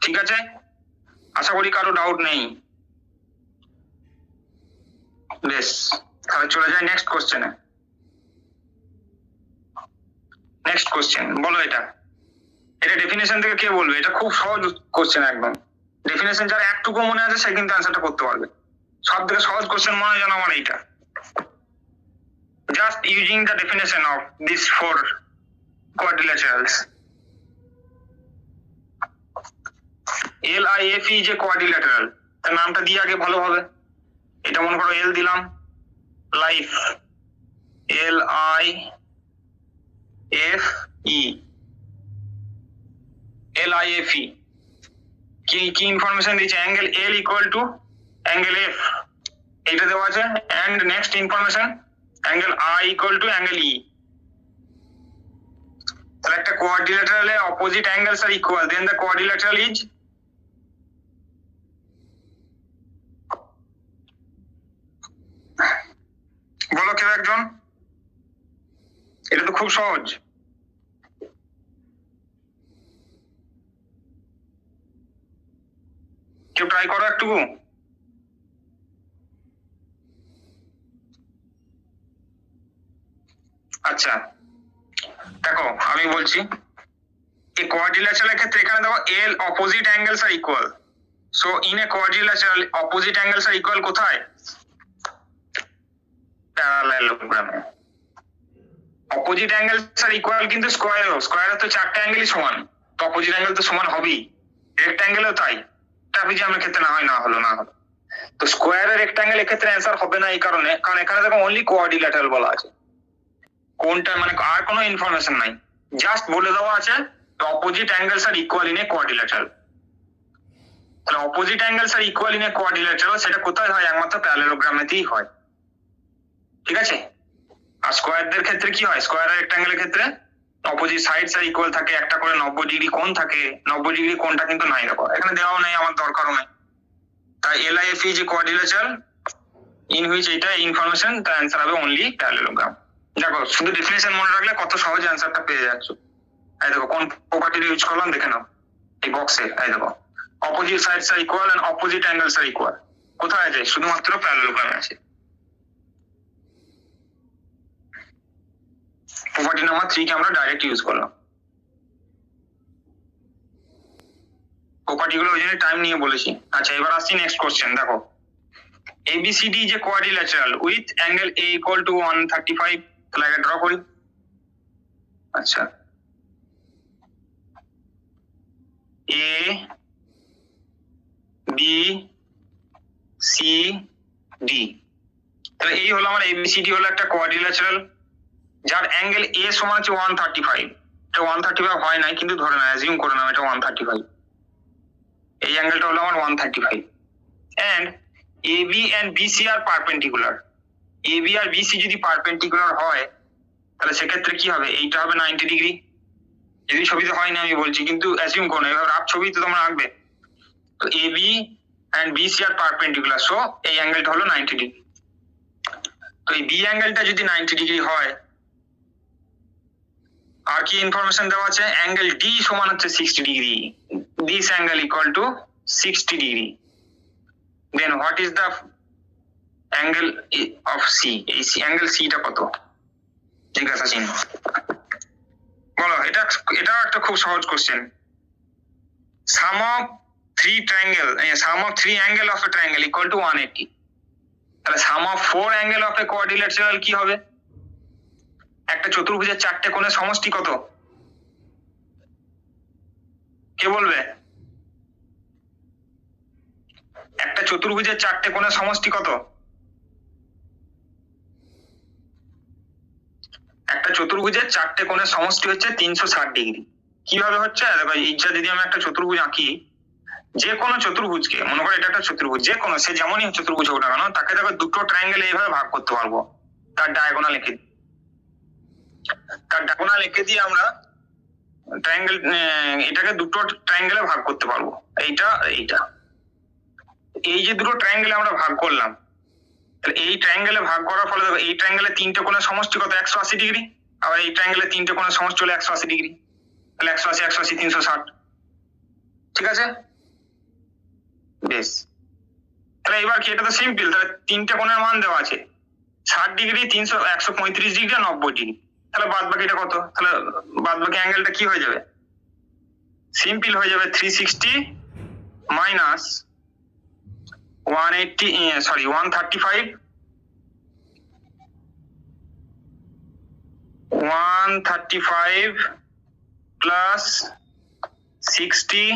ঠিক আছে, আশা করি কারো ডাউট নেই। বেশ, তাহলে চলে যাই নেক্সট কোশ্চেনে। নেক্সট কোশ্চেন, বলো এটা ডেফিনেশন থেকে কে বলবে? এটা খুব সহজ কোশ্চেন একদম। ডেফিনেশন যার একটুকু মনে আছে সে কিন্তু অ্যান্সারটা করতে পারবে। সব থেকে সহজ কোশ্চেন মনে হয় যেন আমার এইটা। Just using the definition of this 4 quadrilaterals. LIFE যে কোয়াড্রিল্যাটারাল, তার নামটা দিয়ে আগে ভালো হবে। এটা মনে করো এল দিলাম, লাইফ LIFE, LIFE কি কি ইনফরমেশন দিয়েছে? অ্যাঙ্গেল L = অ্যাঙ্গেল F, এইটা দেওয়া আছে। And next information angle I = angle E। তাহলে একটা কোয়াড্রিল্যাটারালে opposite angles are equal, then the quadrilateral is, বলো কেউ একজন। এটা তো খুব সহজ। কেউ ট্রাই করো একটুকু। আচ্ছা দেখো আমি বলছি, এই কোয়াড্রিল্যাটারালের ক্ষেত্রে এখানে দেখো L opposite angles are equal. So in a quadrilateral opposite angles are equal কোথায়? প্যারালেলোগ্রামে। অপোজিট অ্যাঙ্গেলস আর ইকুয়াল কিন্তু স্কোয়ারে তো 4টে অ্যাঙ্গেলই সমান, তো অপোজিট অ্যাঙ্গেল তো সমান হবেই। রেক্ট্যাঙ্গেলও তাই, ট্রাপিজিয়ামের ক্ষেত্রে না হয় না হলো। তো স্কোয়ার আর রেক্ট্যাঙ্গেল এক্ষেত্রে অ্যান্সার হবে না এই কারণে, কারণ এখানে দেখো অনলি কোয়াড্রিল্যাটারাল বলা আছে। কোনটা মানে আর কোনো ইনফরমেশন নাই, জাস্ট বলে দেওয়া আছে opposite angles are equal in a quadrilateral. তাহলে opposite angles are equal in a quadrilateral সেটা কোথায় হয়? একমাত্র প্যারালেলোগ্রামেতেই হয়। ঠিক আছে। আর স্কোয়ারদের ক্ষেত্রে কি হয়? স্কোয়ার আর রেক্ট্যাঙ্গেলের ক্ষেত্রে অপোজিট সাইডস আর ইকুয়াল থাকে, একটা করে 90 ডিগ্রি কোণ থাকে। 90 ডিগ্রি কোণটা কিন্তু নাই দেখো, এখানে দেওয়াও নেই, আমার দরকারও নেই। তাই LIFE যে কোয়াড্রিল্যাটারাল ইন হুইচ এইটা ইনফরমেশন, তার অ্যান্সার হবে অনলি প্যারালেলোগ্রাম। দেখো শুধু ডেফিনেশন মনে রাখলে কত সহজে অ্যান্সারটা পেয়ে যাচ্ছ। এই দেখো কোন প্রপার্টি ইউজ করলাম দেখে নাও এই বক্সে। এই দেখো opposite sides are equal and opposite angles are equal কোথায় আছে? শুধুমাত্র প্যারালেলোগ্রামে আছে। প্রপার্টি নাম্বার 3 কে আমরা ডাইরেক্ট ইউজ করলাম। প্রপার্টি গুলো ওই জন্য টাইম নিয়ে বলেছি। আচ্ছা এবার আসছি নেক্সট কোশ্চেন। দেখো ABCD যে কোয়াড্রিল্যাটারাল উইথ অ্যাঙ্গেল A = 135, তাহলে আগে ড্র করি। আচ্ছা A B C D, তাহলে এই হলো আমার ABCD হলো একটা কোয়াড্রিল্যাটারাল যার অ্যাঙ্গেল A সমান হচ্ছে 135। এটা 135 হয় নাই কিন্তু ধরে না, অ্যাজিউম করে নাও এটা 135। এই অ্যাঙ্গেলটা হলো আমার 135 and AB and BC are perpendicular. AB আর বিসি যদি পারপেন্ডিকুলার হয় তাহলে সেক্ষেত্রে কি হবে, এইটা হবে 90 ডিগ্রি। যদি ছবিতে হয় না আমি বলছি, কিন্তু অ্যাজিউম করো, এবার রাফ ছবি তো তোমরা আঁকবে। তো AB and BC are perpendicular, so এই অ্যাঙ্গেলটা হলো 90 ডিগ্রি। তো এই বি অ্যাঙ্গেলটা যদি 90 ডিগ্রি হয়, আর কি ইনফরমেশন দেওয়া আছে, অ্যাঙ্গেল ডি সমান হচ্ছে 60 degree, this angle equal to 60 degree. Then what is the angle of C, এই অ্যাঙ্গেল সিটা কত, জিজ্ঞাসা চিহ্ন। বলো, এটা একটা খুব সহজ question. Sum of three angle of a triangle equal to 180। তাহলে sum of 4 angle of a quadrilateral কি হবে, একটা চতুর্ভুজের 4টে কোণের সমষ্টি কত, কে বলবে? একটা চতুর্ভুজের 4টে কোণের সমষ্টি কত? একটা চতুর্ভুজের 4টে কোণের সমষ্টি হচ্ছে 360 ডিগ্রি। কিভাবে হচ্ছে দেখো, এইটা যদি আমি একটা চতুর্ভুজ আঁকি, যে কোনো চতুর্ভুজকে, মনে করো এটা একটা চতুর্ভুজ, যে কোনো, সে যেমনই চতুর্ভুজ হোক না কেন, তাকে দেখো দুটো ট্রায়াঙ্গেল এইভাবে ভাগ করতে পারবো, তার ডায়াগোনাল এঁকে দিয়ে আমরা ট্রায়াঙ্গেল, এটাকে দুটো ট্রায়াঙ্গেলে ভাগ করতে পারবো, এইটা এইটা। এই যে দুটো ট্রায়াঙ্গেলে আমরা ভাগ করলাম, তাহলে এই ট্রায়াঙ্গেলে ভাগ করার ফলে দেখো এই ট্রায়াঙ্গেলে 3টে কোণের সমষ্টি কত, 180 ডিগ্রি। আবার এই ট্রায়াঙ্গেলে 3টে কোণের সমষ্টি হলো 180 ডিগ্রি, তাহলে 180 180 360। ঠিক আছে, বেশ। তাহলে এবার কি, এটা তো সিম্পল, তাহলে 3টে কোণের মান দেওয়া আছে, 60 ডিগ্রি, 300, 135 ডিগ্রি আর 90 ডিগ্রি। তাহলে বাদ বাকিটা কত, তাহলে বাদ বাকি অ্যাঙ্গেলটা কি হয়ে যাবে, সিম্পল হয়ে যাবে 360 minus 135 plus 60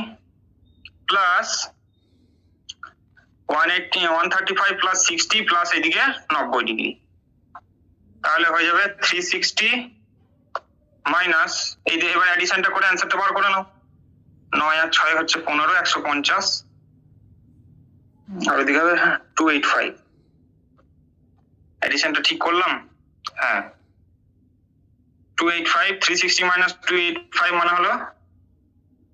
plus 135 plus 60 plus এদিকে 90 ডিগ্রি, তাহলে হয়ে যাবে 360 মাইনাস, এই যে এবার অ্যাডিশনটা করে অ্যান্সারটা বার করে নাও, 9 আর 6 হচ্ছে 15, 150, আর এদিকে হবে 285। অ্যাডিশনটা ঠিক করলাম, হ্যাঁ 285, 360 মাইনাস 285 মানে হলো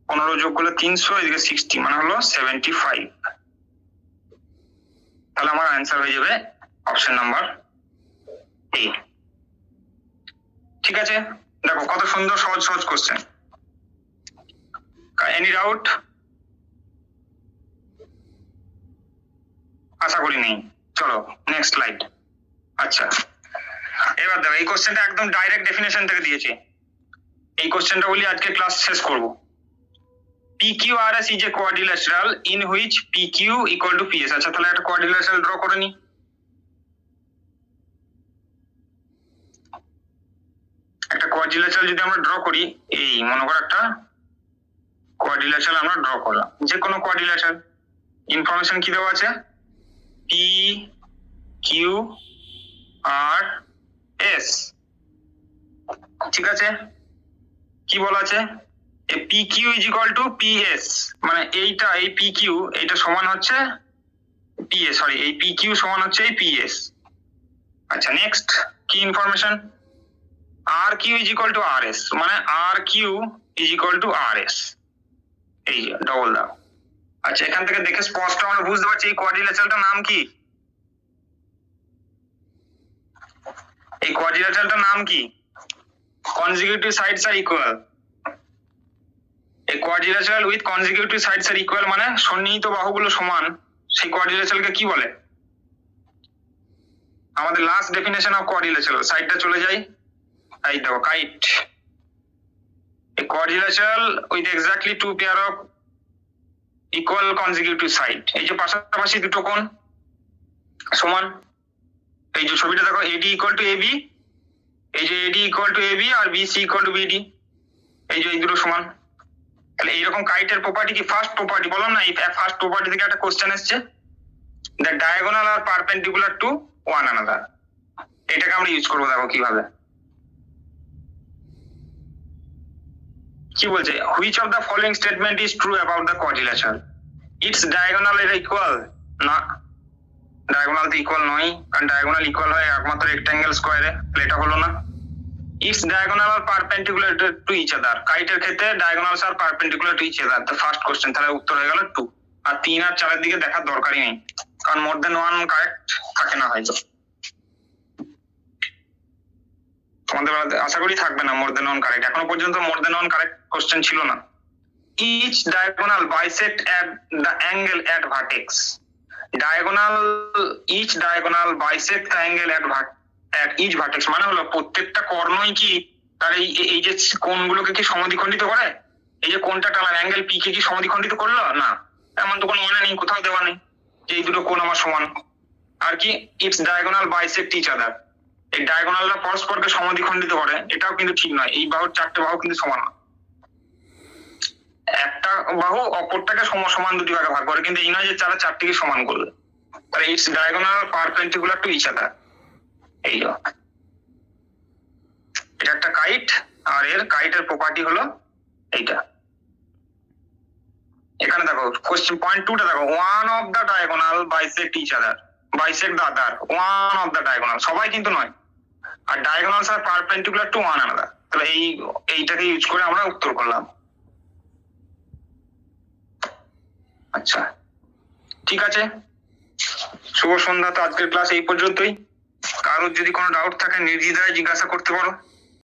15 যোগ করলে 300, এদিকে 60 মানে হলো 75। তাহলে আমার অ্যান্সার হয়ে যাবে অপশন নাম্বার এ। ঠিক আছে, দেখো কত সুন্দর সহজ সহজ কোশ্চেন। Any doubt? আশা করি নেই। চলো নেক্সট স্লাইড। আচ্ছা, এবার দেখো এই কোশ্চেনটা একদম ডাইরেক্ট ডেফিনেশন থেকে দিয়েছে। এই কোশ্চেনটা বলি আজকে ক্লাস শেষ করব। PQRS is a quadrilateral in which PQ equal to PS। আচ্ছা, তাহলে একটা কোয়াড্রিল্যাটারাল ড্র করে নি। একটা কোয়াড্রিল্যাটারাল যদি আমরা ড্র করি, এই মনে করো একটা কোয়াড্রিল্যাটারাল আমরা ড্র করলাম, যে কোনো কোয়াড্রিল্যাটারাল। ইনফরমেশন কি দেওয়া আছে, PQRS। ঠিক আছে, কি বলা আছে, PQ is equal to PS, মানে এইটা, এই PQ এইটা সমান হচ্ছে PS, সরি এই PQ সমান হচ্ছে এই PS। আচ্ছা, নেক্সট কি information, RQ is equal to RS, মানে RQ is equal to RS, এই যে ডবল দাও। আচ্ছা, এখান থেকে দেখে স্পষ্ট আমরা বুঝতে পারছি এই কোয়াড্রিল্যাটারালটার নাম কি, এই কোয়াড্রিল্যাটারালটার নাম কি, consecutive sides are equal। এই quadrilateral with consecutive sides are equal মানে সন্নিহিত বাহুগুলো সমান, সেই কোয়াড্রিল্যাটারালকে কি বলে? আমাদের লাস্ট ডেফিনেশন অফ কোয়াড্রিল্যাটারাল, সাইডটা চলে যাই, এই দেখো kite. A quadrilateral with exactly two pair of equal consecutive side, এই যে পাশাপাশি দুটো কোণ সমান, এই যে ছবিটা দেখো, AD equal to AB, এই যে AD equal to AB R BC equal to BD, এই যে এই দুটো সমান। তাহলে এইরকম কাইটের প্রপার্টি কি, ফার্স্ট প্রপার্টি বললাম না, এই ফার্স্ট প্রপার্টি থেকে একটা কোশ্চেন এসছে, the diagonal are perpendicular to one another. এটাকে আমরা ইউজ করবো, দেখো কিভাবে। কি বলছে, which of the following statement is true about the quadrilateral, it's diagonal এর ইকুয়াল, না ডায়াগোনাল তো ইকুয়াল নয়, কারণ ডায়াগোনাল ইকুয়াল হয় একমাত্র রেক্ট্যাঙ্গেল স্কোয়ারে, তাহলে এটা হলো না। If diagonal are perpendicular to each other, কাইটের ক্ষেত্রে diagonals are perpendicular to each other, তো ফার্স্ট কোশ্চেন, তাহলে উত্তর হয়ে গেল 2। আর 3 আর 4 এর দিকে দেখার দরকারই নেই, কারণ মোর দেন ওয়ান কারেক্ট থাকে না হয়তো, তোমাদের আশা করি থাকবে না মোর দেন ওয়ান কারেক্ট, এখনো পর্যন্ত মোর দেন ওয়ান কারেক্ট কোশ্চেন ছিল না। each diagonal bisect at the angle at vertex, each diagonal bisect the angle at each vertex, মানে হলো প্রত্যেকটা কর্ণই কি তার এই যে কোণগুলোকে কি সমদ্বিখণ্ডিত করে, এই যে কোণটা টানার অ্যাঙ্গেল পি কে কি সমদ্বিখণ্ডিত করলো না, এমন তো কোনো মানে নেই, কোথাও দেওয়া নেই যে এই দুটো কোণ আমার সমান। আর কি its diagonal bisect each other, এই ডায়াগোনালরা পরস্পরকে সমদ্বিখণ্ডিত করে, এটাও কিন্তু ঠিক নয়, এই বাহুর 4টে বাহু কিন্তু সমান না, একটা বাহু অপরটাকে সমান 2টি ভাগে ভাগ করে, কিন্তু এই নয় যে 4টিকে সমান করবে, তাহলে its diagonal perpendicular to each other. এই এটা একটা কাইট, আর এর কাইটের প্রপার্টি হলো এইটা। এখানে দেখো কোশ্চেন পয়েন্ট 2টা দেখো, one of the diagonal bisect each other, bisect the other, one of the diagonal, সবাই কিন্তু নয়, আর diagonals are perpendicular to one another, তাহলে এইটাকে ইউজ করে আমরা উত্তর করলাম। আচ্ছা ঠিক আছে, শুভ সন্ধ্যা। তো আজকের ক্লাস এই পর্যন্তই, কারোর যদি কোনো ডাউট থাকে নির্দ্বিধায় জিজ্ঞাসা করতে পারো।